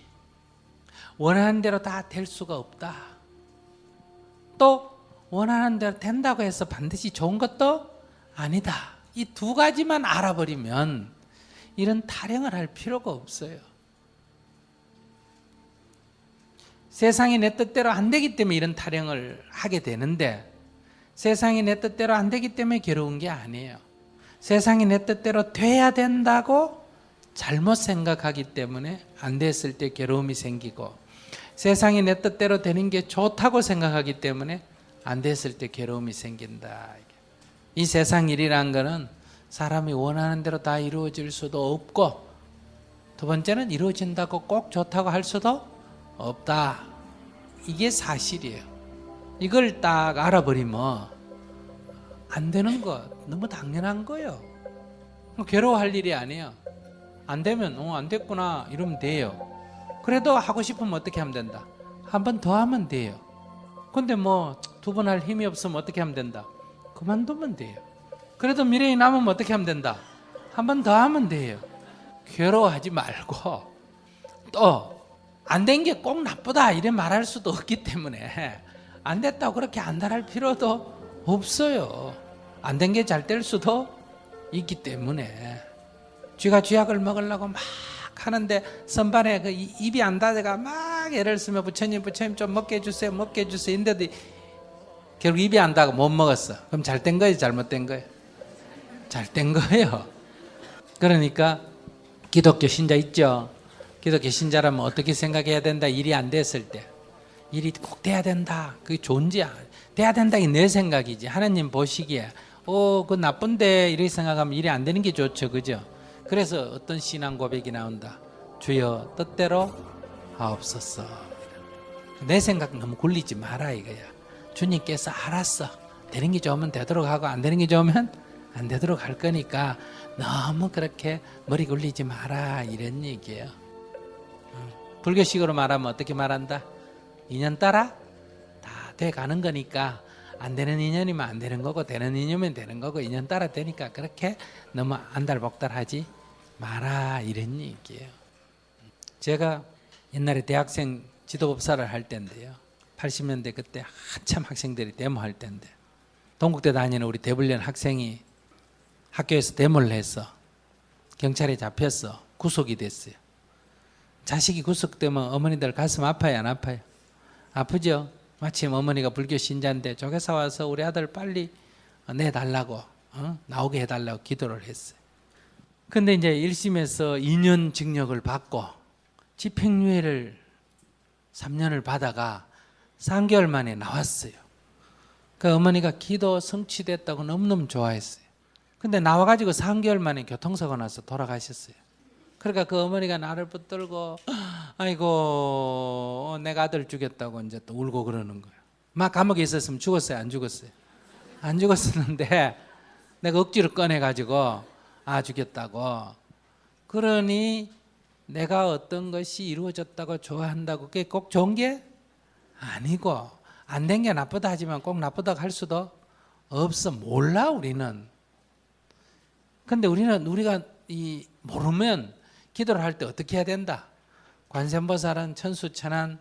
원하는 대로 다 될 수가 없다. 또 원하는 대로 된다고 해서 반드시 좋은 것도 아니다. 이 두 가지만 알아버리면 이런 타령을 할 필요가 없어요. 세상이 내 뜻대로 안 되기 때문에 이런 타령을 하게 되는데, 세상이 내 뜻대로 안 되기 때문에 괴로운 게 아니에요. 세상이 내 뜻대로 돼야 된다고 잘못 생각하기 때문에 안 됐을 때 괴로움이 생기고, 세상이 내 뜻대로 되는 게 좋다고 생각하기 때문에 안 됐을 때 괴로움이 생긴다. 이 세상 일이란 거는 사람이 원하는 대로 다 이루어질 수도 없고, 두 번째는 이루어진다고 꼭 좋다고 할 수도 없다. 이게 사실이에요. 이걸 딱 알아버리면 안 되는 거 너무 당연한 거예요. 괴로워할 일이 아니에요. 안 되면 안 됐구나 이러면 돼요. 그래도 하고 싶으면 어떻게 하면 된다? 한 번 더 하면 돼요. 근데 뭐 두 번 할 힘이 없으면 어떻게 하면 된다? 그만두면 돼요. 그래도 미래에 남으면 어떻게 하면 된다? 한 번 더 하면 돼요. 괴로워하지 말고, 또 안 된 게 꼭 나쁘다 이래 말할 수도 없기 때문에 안 됐다고 그렇게 안달할 필요도 없어요. 안 된 게 잘 될 수도 있기 때문에. 쥐가 쥐약을 먹으려고 막 하는데 선반에 그 입이 안 닿아가 막 애를 쓰면 부처님 좀 먹게 해주세요 인데도 결국 입이 안 닿아가 못 먹었어. 그럼 잘 된 거예요, 잘못된 거예요? 잘 된 거예요. 그러니까 기독교 신자 있죠? 기독교 신자라면 어떻게 생각해야 된다? 일이 안 됐을 때 일이 꼭 돼야 된다, 그게 좋은지 돼야 된다, 이게 내 생각이지. 하나님 보시기에 그 나쁜데 이렇게 생각하면 일이 안 되는 게 좋죠, 그죠? 그래서 어떤 신앙 고백이 나온다. 주여 뜻대로 하옵소서. 내 생각 너무 굴리지 마라 이거야. 주님께서 알았어, 되는 게 좋으면 되도록 하고 안 되는 게 좋으면 안 되도록 할 거니까 너무 그렇게 머리 굴리지 마라, 이런 얘기예요. 불교식으로 말하면 어떻게 말한다? 인연 따라 다 돼가는 거니까 안 되는 인연이면 안 되는 거고 되는 인연이면 되는 거고 인연 따라 되니까 그렇게 너무 안달복달하지 마라, 이런 얘기예요. 제가 옛날에 대학생 지도법사를 할 때인데요, 80년대 그때 한참 학생들이 데모할 때인데, 동국대 다니는 우리 대불련 학생이 학교에서 데모를 했어. 경찰에 잡혔어. 구속이 됐어요. 자식이 구속되면 어머니들 가슴 아파요, 안 아파요? 아프죠? 마침 어머니가 불교 신자인데 조계사 와서 우리 아들 빨리 내달라고, 나오게 해달라고 기도를 했어요. 근데 이제 1심에서 2년 징역을 받고 집행유예를 3년을 받아가 3개월 만에 나왔어요. 그 어머니가 기도 성취됐다고 너무너무 좋아했어요. 근데 나와가지고 3개월 만에 교통사고 나서 돌아가셨어요. 그러니까 그 어머니가 나를 붙들고 아이고 내가 아들 죽였다고 이제 또 울고 그러는 거예요. 막 감옥에 있었으면 죽었어요, 안 죽었어요? 안 죽었었는데 내가 억지로 꺼내가지고 죽였다고. 그러니 내가 어떤 것이 이루어졌다고 좋아한다고 그게 꼭 좋은 게 아니고, 안 된 게 나쁘다 하지만 꼭 나쁘다고 할 수도 없어. 몰라 우리는. 근데 우리가 모르면 기도를 할 때 어떻게 해야 된다? 관세음보살은 천수천안,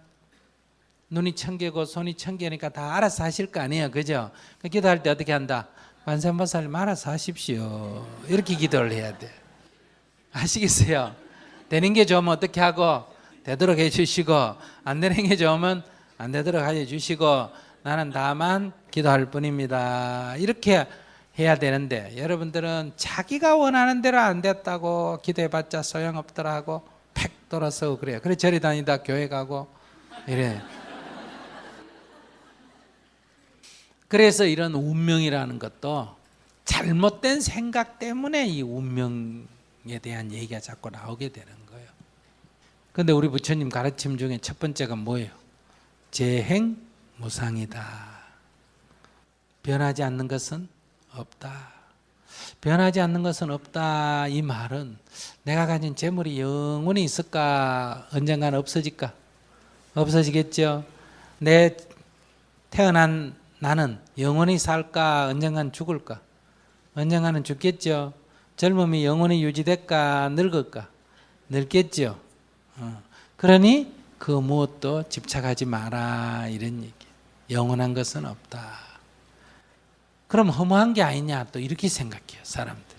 눈이 천개고 손이 천개니까 다 알아서 하실 거 아니에요, 그죠? 기도할 때 어떻게 한다? 관세음보살님 알아서 하십시오. 이렇게 기도를 해야 돼. 아시겠어요? 되는 게 좋으면 어떻게 하고 되도록 해주시고, 안 되는 게 좋으면 안 되도록 해주시고, 나는 다만 기도할 뿐입니다. 이렇게 해야 되는데, 여러분들은 자기가 원하는 대로 안 됐다고 기도해봤자 소용없더라고 팩 돌아서고 그래요. 그래 저리 다니다 교회 가고 이래. 그래서 이런 운명이라는 것도 잘못된 생각 때문에 이 운명에 대한 얘기가 자꾸 나오게 되는 거예요. 근데 우리 부처님 가르침 중에 첫 번째가 뭐예요? 재행무상이다. 변하지 않는 것은 없다. 변하지 않는 것은 없다. 이 말은 내가 가진 재물이 영원히 있을까? 언젠가는 없어질까? 없어지겠죠. 내 태어난 나는 영원히 살까? 언젠가는 죽을까? 언젠가는 죽겠죠. 젊음이 영원히 유지될까? 늙을까? 늙겠죠. 그러니 그 무엇도 집착하지 마라, 이런 얘기. 영원한 것은 없다. 그럼 허무한 게 아니냐, 또 이렇게 생각해요, 사람들.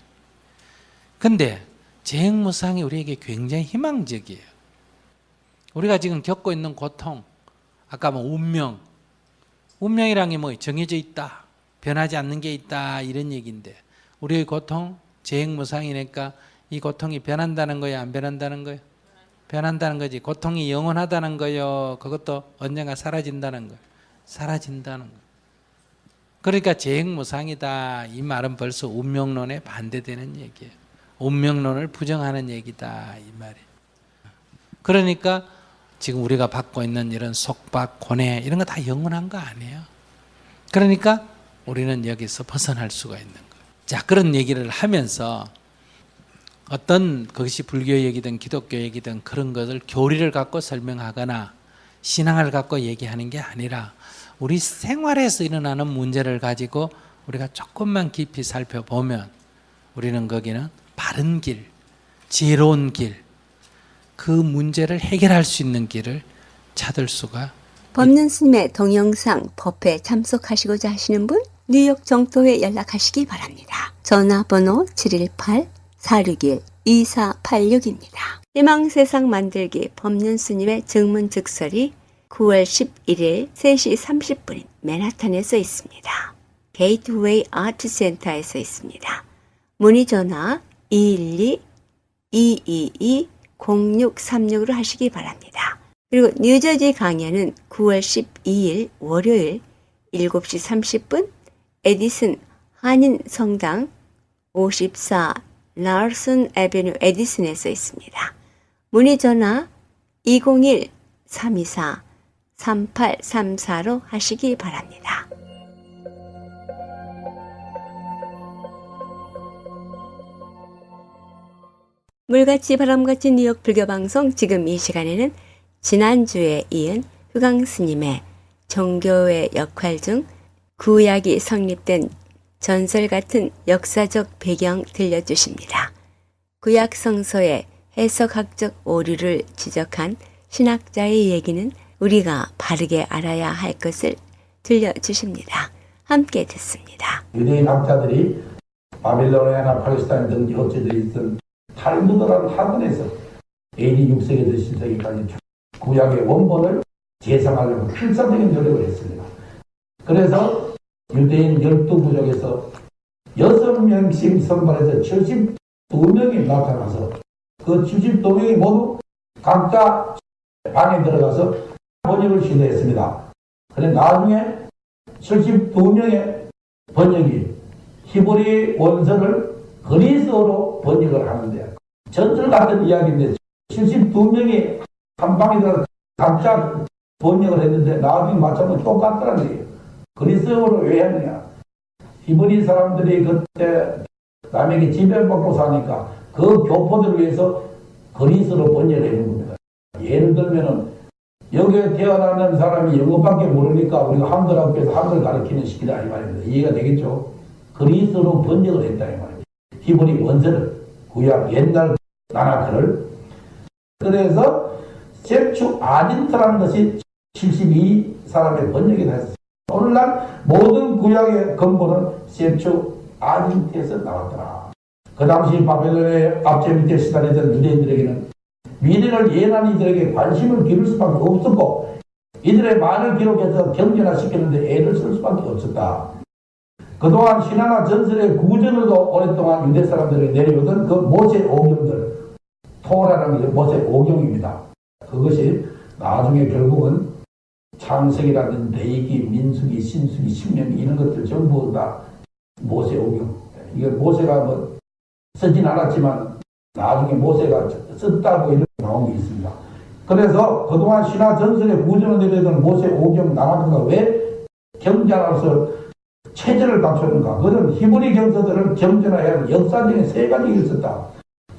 근데 재행무상이 우리에게 굉장히 희망적이에요. 우리가 지금 겪고 있는 고통, 아까 뭐 운명이란 게 뭐 정해져 있다, 변하지 않는 게 있다, 이런 얘기인데, 우리의 고통 재행무상이니까 이 고통이 변한다는 거예요, 안 변한다는 거예요? 변한다는 거지. 고통이 영원하다는 거예요, 그것도 언젠가 사라진다는 거예요? 사라진다는 거예요. 그러니까 재행무상이다, 이 말은 벌써 운명론에 반대되는 얘기예요. 운명론을 부정하는 얘기다, 이 말이에요. 그러니까 지금 우리가 받고 있는 이런 속박, 고뇌 이런 거 다 영원한 거 아니에요. 그러니까 우리는 여기서 벗어날 수가 있는 거예요. 자, 그런 얘기를 하면서 어떤 그것이 불교 얘기든 기독교 얘기든 그런 것을 교리를 갖고 설명하거나 신앙을 갖고 얘기하는 게 아니라 우리 생활에서 일어나는 문제를 가지고 우리가 조금만 깊이 살펴보면 우리는 거기는 바른 길, 지혜로운 길, 그 문제를 해결할 수 있는 길을 찾을 수가. 법륜 스님의 동영상 법회 참석하시고자 하시는 분 뉴욕 정토에 연락하시기 바랍니다. 전화번호 718-461-2486입니다. 희망세상 만들기 법륜 스님의 증문즉설이 9월 11일 3시 30분 맨하탄에서 있습니다. 게이트웨이 아트센터에서 있습니다. 문의 전화 212-222-0636으로 하시기 바랍니다. 그리고 뉴저지 강연은 9월 12일 월요일 7시 30분 에디슨 한인성당 54 라슨 애비뉴 에디슨에서 있습니다. 문의 전화 201-324-3834로 하시기 바랍니다. 물같이 바람같이 뉴욕 불교방송, 지금 이 시간에는 지난주에 이은 효강스님의 종교의 역할 중 구약이 성립된 전설 같은 역사적 배경 들려주십니다. 구약 성서의 해석학적 오류를 지적한 신학자의 얘기는 우리가 바르게 알아야 할 것을 들려주십니다. 함께 듣습니다. 유대인 학자들이 바빌로니아나 팔레스타인 등 여지들이 있던 탈무드라는 학원에서 AD 6세기 신세기까지 구약의 원본을 재상하려고 필사적인 노력을 했습니다. 그래서 유대인 12부족에서 6명씩 선발해서 72명이 나타나서 그 72명이 모두 각자 방에 들어가서 번역을 시도했습니다. 그런데 나중에 72명의 번역이 히브리 원서를 그리스어로 번역을 하는데, 전설 같은 이야기인데 72명이 한 방에 들어가서 각자 번역을 했는데 나중에 맞춰보면 똑같더라는 거예요. 그리스어로 왜 했느냐? 히브리 사람들이 그때 남에게 지배받고 사니까 그 교포들을 위해서 그리스어로 번역을 해준 겁니다. 예를 들면은 여기에 태어나는 사람이 영어밖에 모르니까 우리가 한글학교에서 한글 가르치는 시기다 이 말입니다. 이해가 되겠죠? 그리스어로 번역을 했다 이 말입니다. 히브리 원서를, 구약 옛날 나라글을. 그래서 셈추 아딘트라는 것이 72사람의 번역이 됐습니다. 오늘날 모든 구약의 근본은 셈추 아딘트에서 나왔더라. 그 당시 바벨론의 압제 밑에 시달리던 유대인들에게는 미래를 예언한 이들에게 관심을 기울 수밖에 없었고 이들의 말을 기록해서 경전화시켰는데 애를 쓸 수밖에 없었다. 그동안 신화나 전설의 구전으로도 오랫동안 유대 사람들이 내려오던 그 모세 오경들, 토라라는 게 모세 오경입니다. 그것이 나중에 결국은 창세기라든지 레위기, 민수기, 신수기, 신명기 이런 것들 전부 다 모세 오경. 이게 모세가 뭐 쓰진 않았지만 나중에 모세가 썼다고 이렇게 나온 게 있습니다. 그래서 그동안 신화 전설의 구전을 내려던 모세 오경 나라가 왜 경전으로서 체제를 갖췄는가? 그런 히브리 경서들을 경전화해야 하는 역사적인 세 가지가 있었다.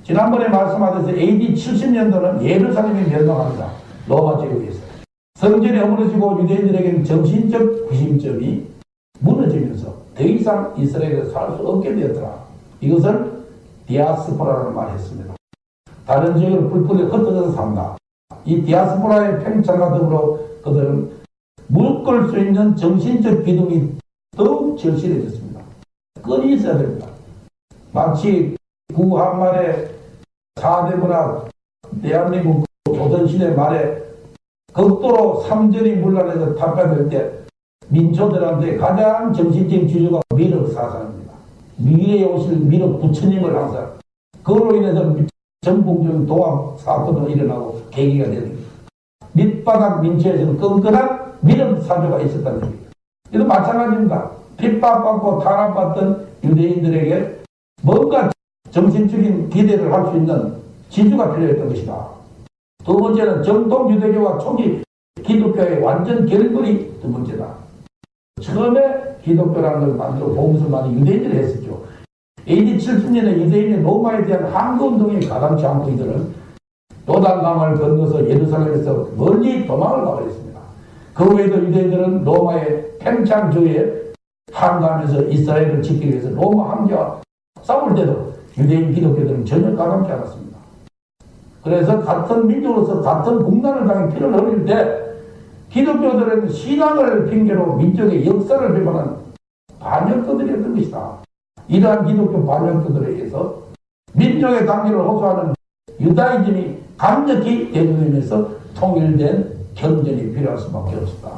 지난번에 말씀하듯이 AD 70년도는 예루살렘이 멸망합니다. 로마 제국에서. 성전이 허물어지고 유대인들에게는 정신적 구심점이 무너지면서 더 이상 이스라엘에서 살 수 없게 되었더라. 이것을 디아스포라라는 말을 했습니다. 다른 지역으로 뿔뿔이 흩어져서 산다. 이 디아스포라의 팽창과 더불어 그들은 무릎 꿇을 수 있는 정신적 기둥이 더욱 절실해졌습니다. 끈이 있어야 됩니다. 마치 구한말에 4대 문화 대한민국 조선시대 말에 극도로 삼전이 문란해서 탄압될 때 민초들한테 가장 정신적인 주류가 미륵 사상입니다. 미래에 오실 미륵 부처님을 항상 그로 인해서 전국적인 동학 사건도 일어나고 계기가 됩니다. 밑바닥 민초에서는 끈끈한 미륵 사조가 있었다는 얘기입니다. 이도 마찬가지입니다. 핍박받고 탄압받던 유대인들에게 뭔가 정신적인 기대를 할 수 있는 지주가 필요했던 것이다. 두 번째는 정통 유대교와 초기 기독교의 완전 결별이 두 번째다. 처음에 기독교라는 걸 만들어 보면서 많이 유대인들이 했었죠. AD 70년에 유대인의 로마에 대한 항거운동이 가당치 않고 이들은 요단강을 건너서 예루살렘에서 멀리 도망을 가버렸습니다. 그 외에도 유대인들은 로마의 팽창주에 항거하면서 이스라엘을 지키기 위해서 로마 황제와 싸울 때도 유대인 기독교들은 전혀 가감치 않았습니다. 그래서 같은 민족으로서 같은 국난을 당해 피를 흘릴 때 기독교들은 신앙을 핑계로 민족의 역사를 비판하는 반역자들이었던 것이다. 이러한 기독교 반역자들에 의해서 민족의 단계를 호소하는 유다이즘이 강력히 대두되면서 통일된 경전이 필요할 수밖에 없었다.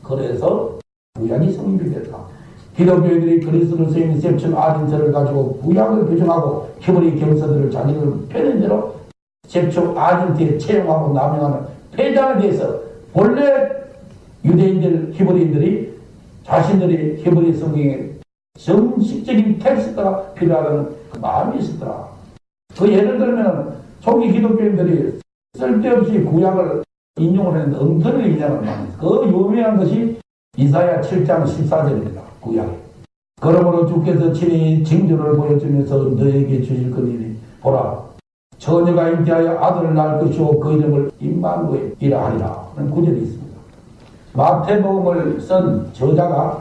그래서 구약이 성립이 됐다. 기독교인들이 그리스도로 쓰인 셈춘 아딘서를 가지고 구약을 규정하고 히브리 경서들을 자기들 편의대로 셈춘 아딘서에 채용하고 남용하는 폐장에 대해서 본래 유대인들, 히브리인들이 자신들이 히브리 성경에 정식적인 텍스트가 필요하다는 그 마음이 있었더라. 그 예를 들면 초기 기독교인들이 쓸데없이 구약을 인용을 했는데 엉터리를 인용을 많이 했어요. 그 유명한 것이 이사야 7장 14절입니다. 구약에. 그러므로 주께서 친히 징조를 보여주면서 너에게 주실 것이니 보라 처녀가 잉태하여 아들을 낳을 것이고 그 이름을 임마누엘이라 하리라 하는 구절이 있습니다. 마태복음을 쓴 저자가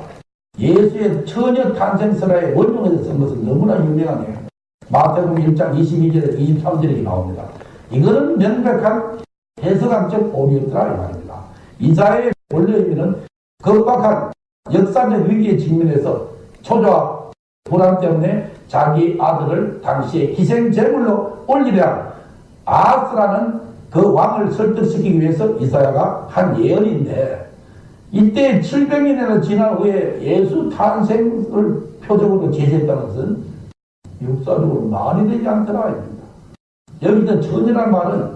예수의 처녀 탄생설화에 원문에서 쓴 것은 너무나 유명하네요. 마태복음 1장 22절에 23절이 나옵니다. 이거는 명백한 해석학적 오류였더라 이 말입니다. 이사야의 원래 의미는 급박한 역사적 위기에 직면해서 초조와 불안 때문에 자기 아들을 당시에 희생제물로 올리려 아하스라는 그 왕을 설득시키기 위해서 이사야가 한 예언인데 이때 700년이나 지난 후에 예수 탄생을 표적으로 제시했다는 것은 역사적으로 말이 되지 않더라 입니다. 여기서 처녀란 말은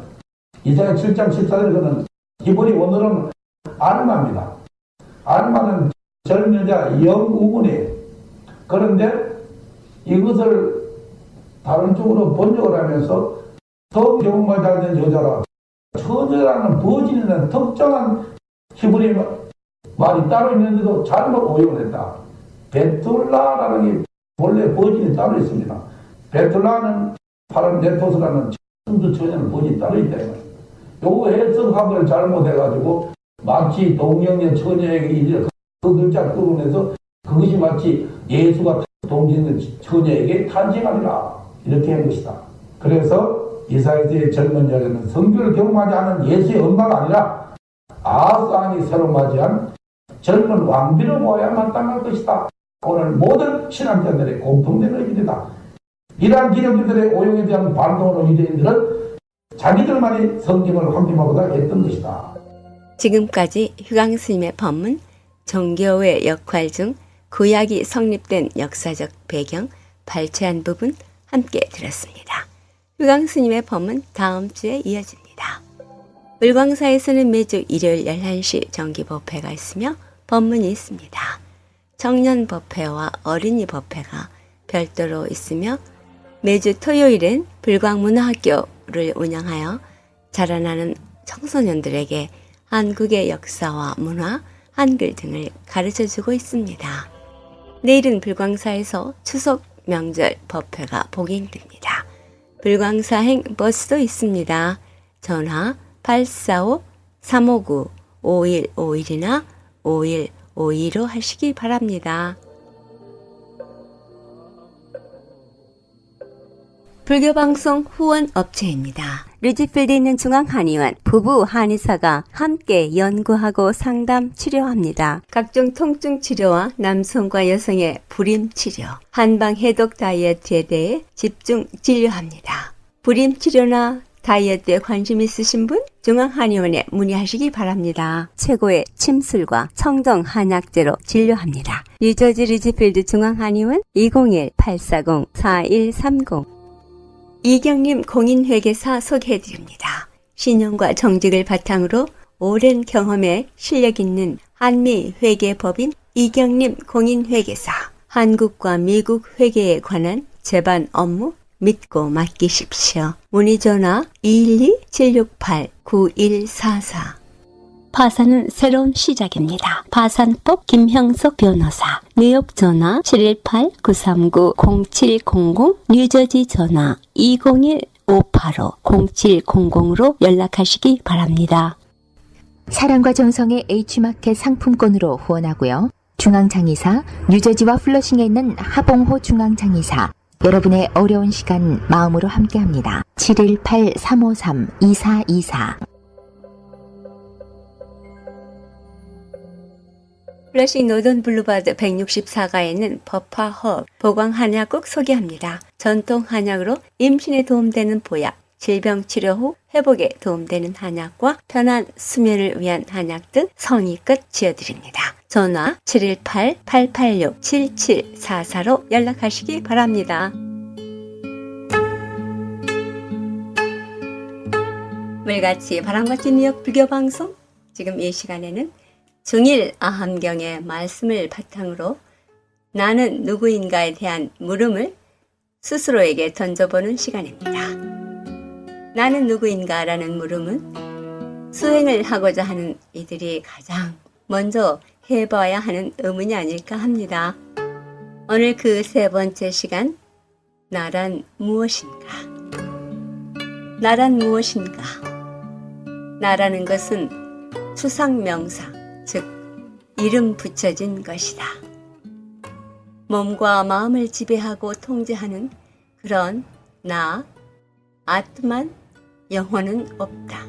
이사야 7장 14절에서는 히브리 원어로는 알마입니다. 알마는 젊여자 영우문이에요. 그런데 이것을 다른 쪽으로 번역을 하면서 더 경험을 잘 된 여자라 처녀라는 버진이라는 특정한 히브리 말이 따로 있는데도 잘못 오용을 했다. 베툴라라는 게 원래 버진이 따로 있습니다. 베툴라는 파란 네토스라는 천주 처녀는 버진이 따로 있다. 요거 해석학을 잘못해가지고 마치 동령녀 처녀에게 이제 그 글자를 끌어내서 그것이 마치 예수가 동정녀 처녀에게 탄생하리라 이렇게 한 것이다. 그래서 이사회의 젊은 여자는 성교를 경험하지 않은 예수의 엄마가 아니라 아사니 새로 맞이한 젊은 왕비로 보아야 마땅할 것이다. 오늘 모든 신앙자들의 공통된 의견이다. 이러한 기독교들의 오용에 대한 반동으로 유대인들은 자기들만이 성경을 확립하고자 했던 것이다. 지금까지 휴강스님의 법문, 종교의 역할 중 구약이 성립된 역사적 배경, 발췌한 부분 함께 들었습니다. 휴강스님의 법문 다음 주에 이어집니다. 물광사에서는 매주 일요일 11시 정기 법회가 있으며 법문이 있습니다. 청년 법회와 어린이 법회가 별도로 있으며 매주 토요일엔 불광문화학교를 운영하여 자라나는 청소년들에게 한국의 역사와 문화, 한글 등을 가르쳐주고 있습니다. 내일은 불광사에서 추석 명절 법회가 복행됩니다. 불광사행 버스도 있습니다. 전화 845-359-5151이나 5152로 하시기 바랍니다. 불교방송 후원업체입니다. 류지필드에 있는 중앙한의원 부부 한의사가 함께 연구하고 상담 치료합니다. 각종 통증 치료와 남성과 여성의 불임 치료, 한방 해독 다이어트에 대해 집중 진료합니다. 불임 치료나 다이어트에 관심 있으신 분 중앙한의원에 문의하시기 바랍니다. 최고의 침술과 청정 한약재로 진료합니다. 뉴저지 류지필드 중앙한의원 201-840-4130. 이경림 공인회계사 소개해드립니다. 신용과 정직을 바탕으로 오랜 경험에 실력 있는 한미회계법인 이경림 공인회계사. 한국과 미국 회계에 관한 제반 업무 믿고 맡기십시오. 문의전화 212-768-9144. 파산은 새로운 시작입니다. 파산법 김형석 변호사. 뉴욕 전화 718-939-0700, 뉴저지 전화 201-585-0700으로 연락하시기 바랍니다. 사랑과 정성의 H마켓 상품권으로 후원하고요. 중앙장의사, 뉴저지와 플러싱에 있는 하봉호 중앙장의사. 여러분의 어려운 시간 마음으로 함께합니다. 718-353-2424. 플러싱 노던 블루바드 164가에 있는 버파허 보광한약국 소개합니다. 전통 한약으로 임신에 도움되는 보약, 질병 치료 후 회복에 도움되는 한약과 편한 수면을 위한 한약 등 성의껏 지어드립니다. 전화 718-886-7744로 연락하시기 바랍니다. 물같이 바람같이 뉴욕 불교방송, 지금 이 시간에는 중일 아함경의 말씀을 바탕으로 나는 누구인가에 대한 물음을 스스로에게 던져보는 시간입니다. 나는 누구인가라는 물음은 수행을 하고자 하는 이들이 가장 먼저 해봐야 하는 의문이 아닐까 합니다. 오늘 그 세 번째 시간, 나란 무엇인가? 나란 무엇인가? 나라는 것은 추상명사, 즉 이름 붙여진 것이다. 몸과 마음을 지배하고 통제하는 그런 나, 아트만, 영혼은 없다.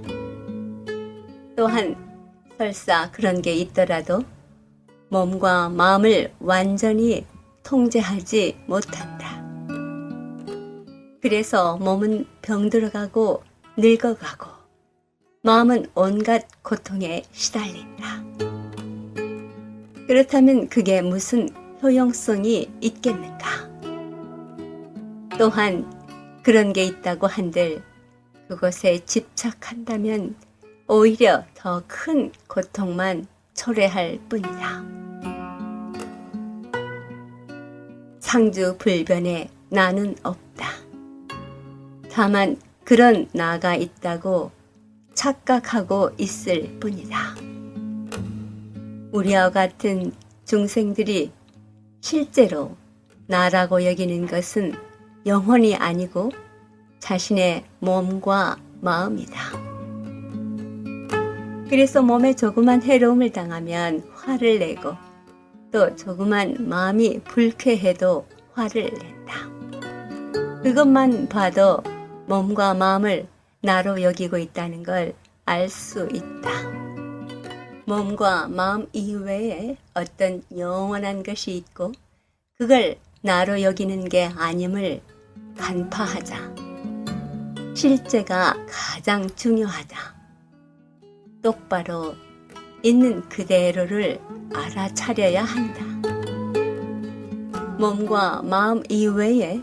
또한 설사 그런 게 있더라도 몸과 마음을 완전히 통제하지 못한다. 그래서 몸은 병들어가고 늙어가고 마음은 온갖 고통에 시달린다. 그렇다면 그게 무슨 효용성이 있겠는가? 또한 그런 게 있다고 한들 그것에 집착한다면 오히려 더 큰 고통만 초래할 뿐이다. 상주불변에 나는 없다. 다만 그런 나가 있다고 착각하고 있을 뿐이다. 우리와 같은 중생들이 실제로 나라고 여기는 것은 영혼이 아니고 자신의 몸과 마음이다. 그래서 몸에 조그만 해로움을 당하면 화를 내고 또 조그만 마음이 불쾌해도 화를 낸다. 그것만 봐도 몸과 마음을 나로 여기고 있다는 걸 알 수 있다. 몸과 마음 이외에 어떤 영원한 것이 있고 그걸 나로 여기는 게 아님을 간파하자. 실제가 가장 중요하다. 똑바로 있는 그대로를 알아차려야 한다. 몸과 마음 이외에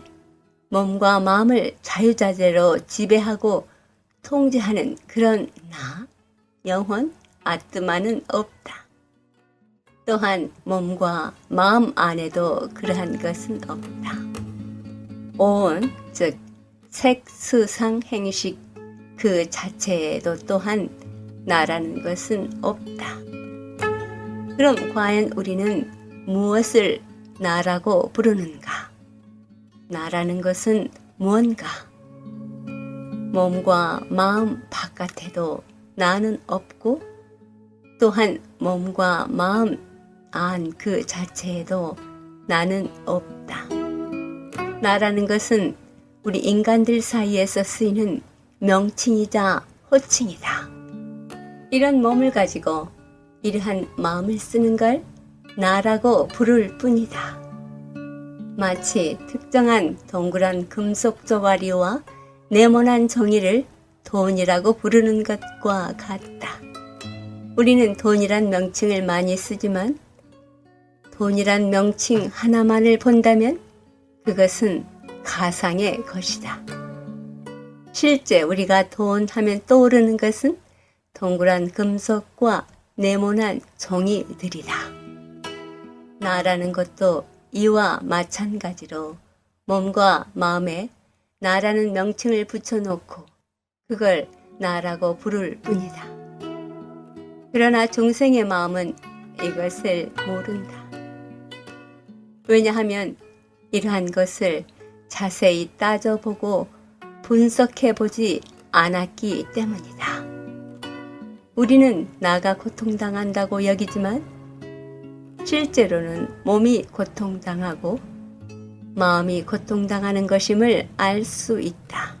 몸과 마음을 자유자재로 지배하고 통제하는 그런 나, 영혼, 아뜨마는 없다. 또한 몸과 마음 안에도 그러한 것은 없다. 오온, 즉 색수상 행식 그 자체에도 또한 나라는 것은 없다. 그럼 과연 우리는 무엇을 나라고 부르는가? 나라는 것은 무언가? 몸과 마음 바깥에도 나는 없고 또한 몸과 마음 안 그 자체에도 나는 없다. 나라는 것은 우리 인간들 사이에서 쓰이는 명칭이자 호칭이다. 이런 몸을 가지고 이러한 마음을 쓰는 걸 나라고 부를 뿐이다. 마치 특정한 동그란 금속 조가리와 네모난 종이를 돈이라고 부르는 것과 같다. 우리는 돈이란 명칭을 많이 쓰지만 돈이란 명칭 하나만을 본다면 그것은 가상의 것이다. 실제 우리가 돈 하면 떠오르는 것은 동그란 금속과 네모난 종이들이다. 나라는 것도 이와 마찬가지로 몸과 마음에 나라는 명칭을 붙여놓고 그걸 나라고 부를 뿐이다. 그러나 중생의 마음은 이것을 모른다. 왜냐하면 이러한 것을 자세히 따져보고 분석해보지 않았기 때문이다. 우리는 나가 고통당한다고 여기지만 실제로는 몸이 고통당하고 마음이 고통당하는 것임을 알 수 있다.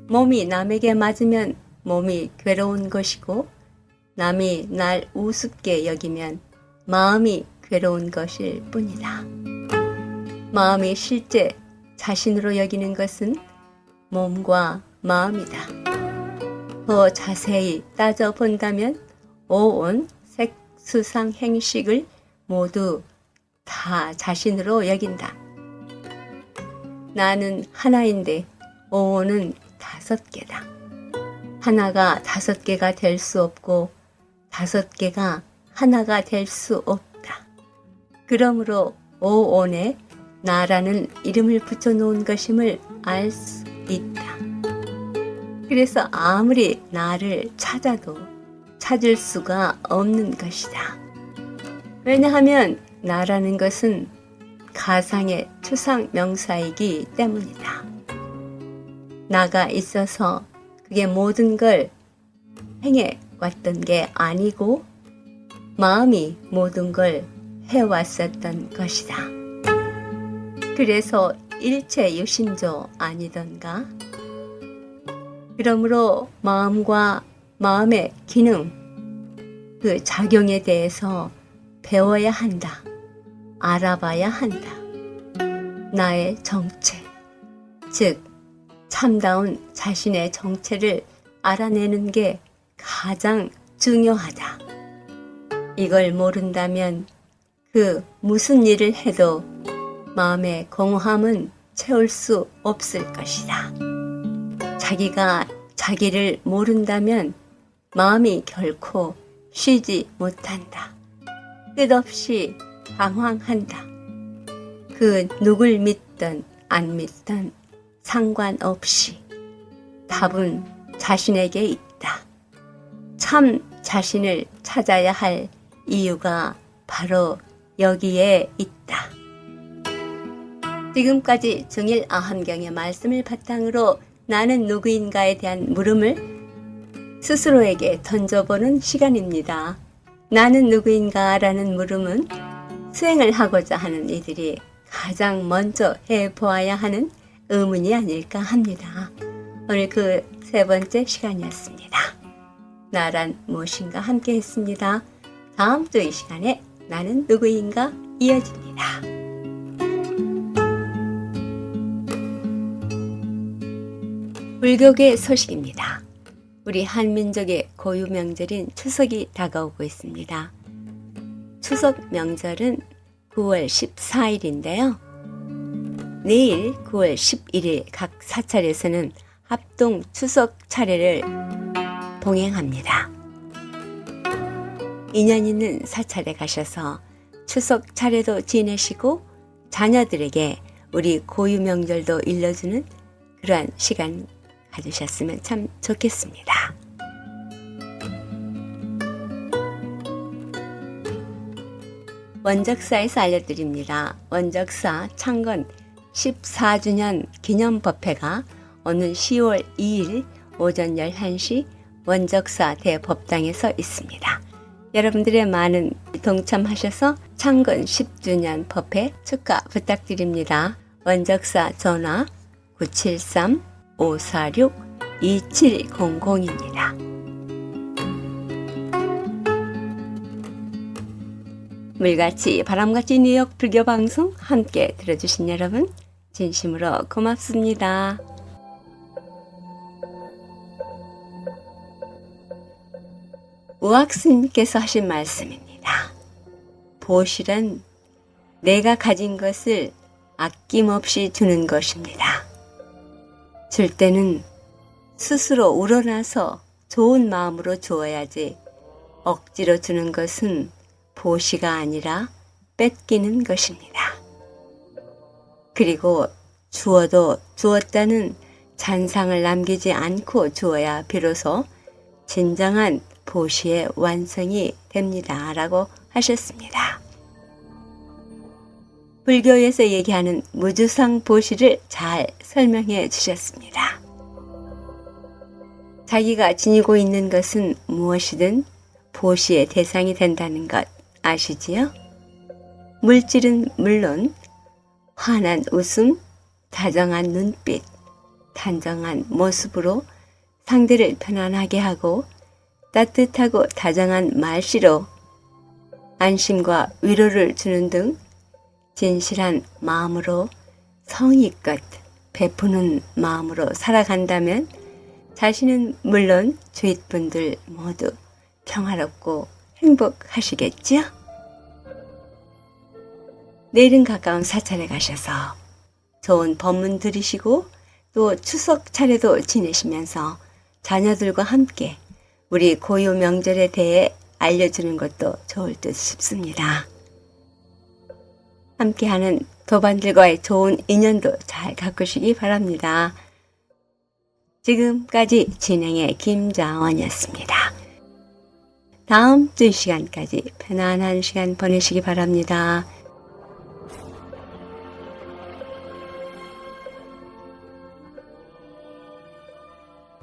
몸이 남에게 맞으면 몸이 괴로운 것이고 남이 날 우습게 여기면 마음이 괴로운 것일 뿐이다. 마음이 실제 자신으로 여기는 것은 몸과 마음이다. 더 자세히 따져본다면 오온, 색, 수상, 행식을 모두 다 자신으로 여긴다. 나는 하나인데 오온은 5개다. 하나가 5개가 될 수 없고 5개가 하나가 될 수 없다. 그러므로 오온에 나라는 이름을 붙여놓은 것임을 알 수 있다. 그래서 아무리 나를 찾아도 찾을 수가 없는 것이다. 왜냐하면 나라는 것은 가상의 추상 명사이기 때문이다. 나가 있어서 그게 모든 걸 행해 왔던 게 아니고 마음이 모든 걸 해왔었던 것이다. 그래서 일체 유신조 아니던가? 그러므로 마음과 마음의 기능, 그 작용에 대해서 배워야 한다. 알아봐야 한다. 나의 정체, 즉 참다운 자신의 정체를 알아내는 게 가장 중요하다. 이걸 모른다면 그 무슨 일을 해도 마음의 공허함은 채울 수 없을 것이다. 자기가 자기를 모른다면 마음이 결코 쉬지 못한다. 끝없이 방황한다. 그 누굴 믿든 안 믿든 상관없이 답은 자신에게 있다. 참 자신을 찾아야 할 이유가 바로 여기에 있다. 지금까지 정일 아함경의 말씀을 바탕으로 나는 누구인가에 대한 물음을 스스로에게 던져보는 시간입니다. 나는 누구인가라는 물음은 수행을 하고자 하는 이들이 가장 먼저 해보아야 하는 의문이 아닐까 합니다. 오늘 그 세 번째 시간이었습니다. 나란 무엇인가 함께 했습니다. 다음 주 이 시간에 나는 누구인가 이어집니다. 불교계 소식입니다. 우리 한민족의 고유 명절인 추석이 다가오고 있습니다. 추석 명절은 9월 14일인데요. 내일 9월 11일 각 사찰에서는 합동 추석 차례를 봉행합니다. 인연 있는 사찰에 가셔서 추석 차례도 지내시고 자녀들에게 우리 고유 명절도 일러주는 그러한 시간 가지셨으면 참 좋겠습니다. 원적사에서 알려드립니다. 원적사 창건 14주년 기념법회가 오는 10월 2일 오전 11시 원적사 대법당에서 있습니다. 여러분들의 많은 동참하셔서 창건 10주년 법회 축하 부탁드립니다. 원적사 전화 973-546-2700입니다. 물같이 바람같이 뉴욕 불교방송 함께 들어주신 여러분 진심으로 고맙습니다. 우학스님께서 하신 말씀입니다. 보실은 내가 가진 것을 아낌없이 주는 것입니다. 줄 때는 스스로 우러나서 좋은 마음으로 주어야지 억지로 주는 것은 보시가 아니라 뺏기는 것입니다. 그리고 주어도 주었다는 잔상을 남기지 않고 주어야 비로소 진정한 보시의 완성이 됩니다. 라고 하셨습니다. 불교에서 얘기하는 무주상 보시를 잘 설명해 주셨습니다. 자기가 지니고 있는 것은 무엇이든 보시의 대상이 된다는 것 아시지요? 물질은 물론 환한 웃음, 다정한 눈빛, 단정한 모습으로 상대를 편안하게 하고 따뜻하고 다정한 말씨로 안심과 위로를 주는 등 진실한 마음으로 성의껏 베푸는 마음으로 살아간다면 자신은 물론 주위 분들 모두 평화롭고 행복하시겠지요? 내일은 가까운 사찰에 가셔서 좋은 법문 들으시고 또 추석 차례도 지내시면서 자녀들과 함께 우리 고유 명절에 대해 알려주는 것도 좋을 듯 싶습니다. 함께하는 도반들과의 좋은 인연도 잘 가꾸시기 바랍니다. 지금까지 진행의 김자원이었습니다. 다음 주 시간까지 편안한 시간 보내시기 바랍니다.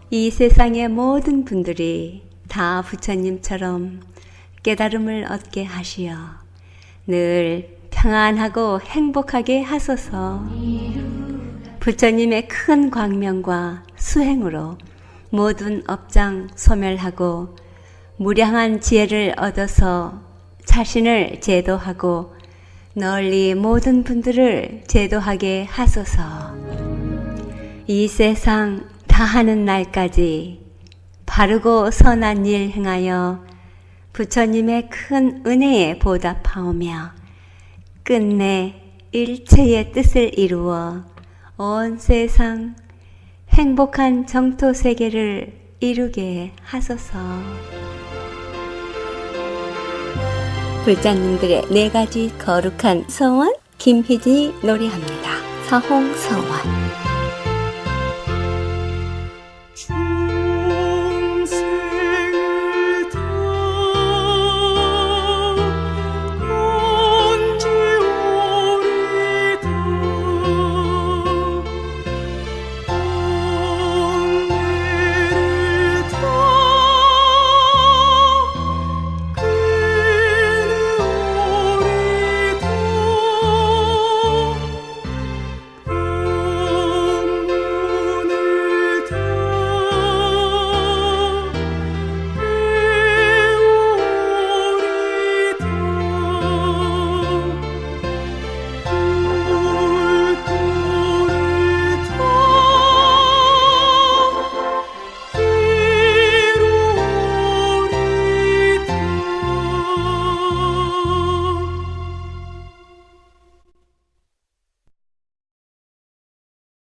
이 세상의 모든 분들이 다 부처님처럼 깨달음을 얻게 하시어 늘 평안하고 행복하게 하소서. 부처님의 큰 광명과 수행으로 모든 업장 소멸하고 무량한 지혜를 얻어서 자신을 제도하고 널리 모든 분들을 제도하게 하소서. 이 세상 다하는 날까지 바르고 선한 일 행하여 부처님의 큰 은혜에 보답하오며 끝내 일체의 뜻을 이루어 온 세상 행복한 정토 세계를 이루게 하소서. 불자님들의 4가지 거룩한 서원 김희진이 노래합니다. 서홍서원.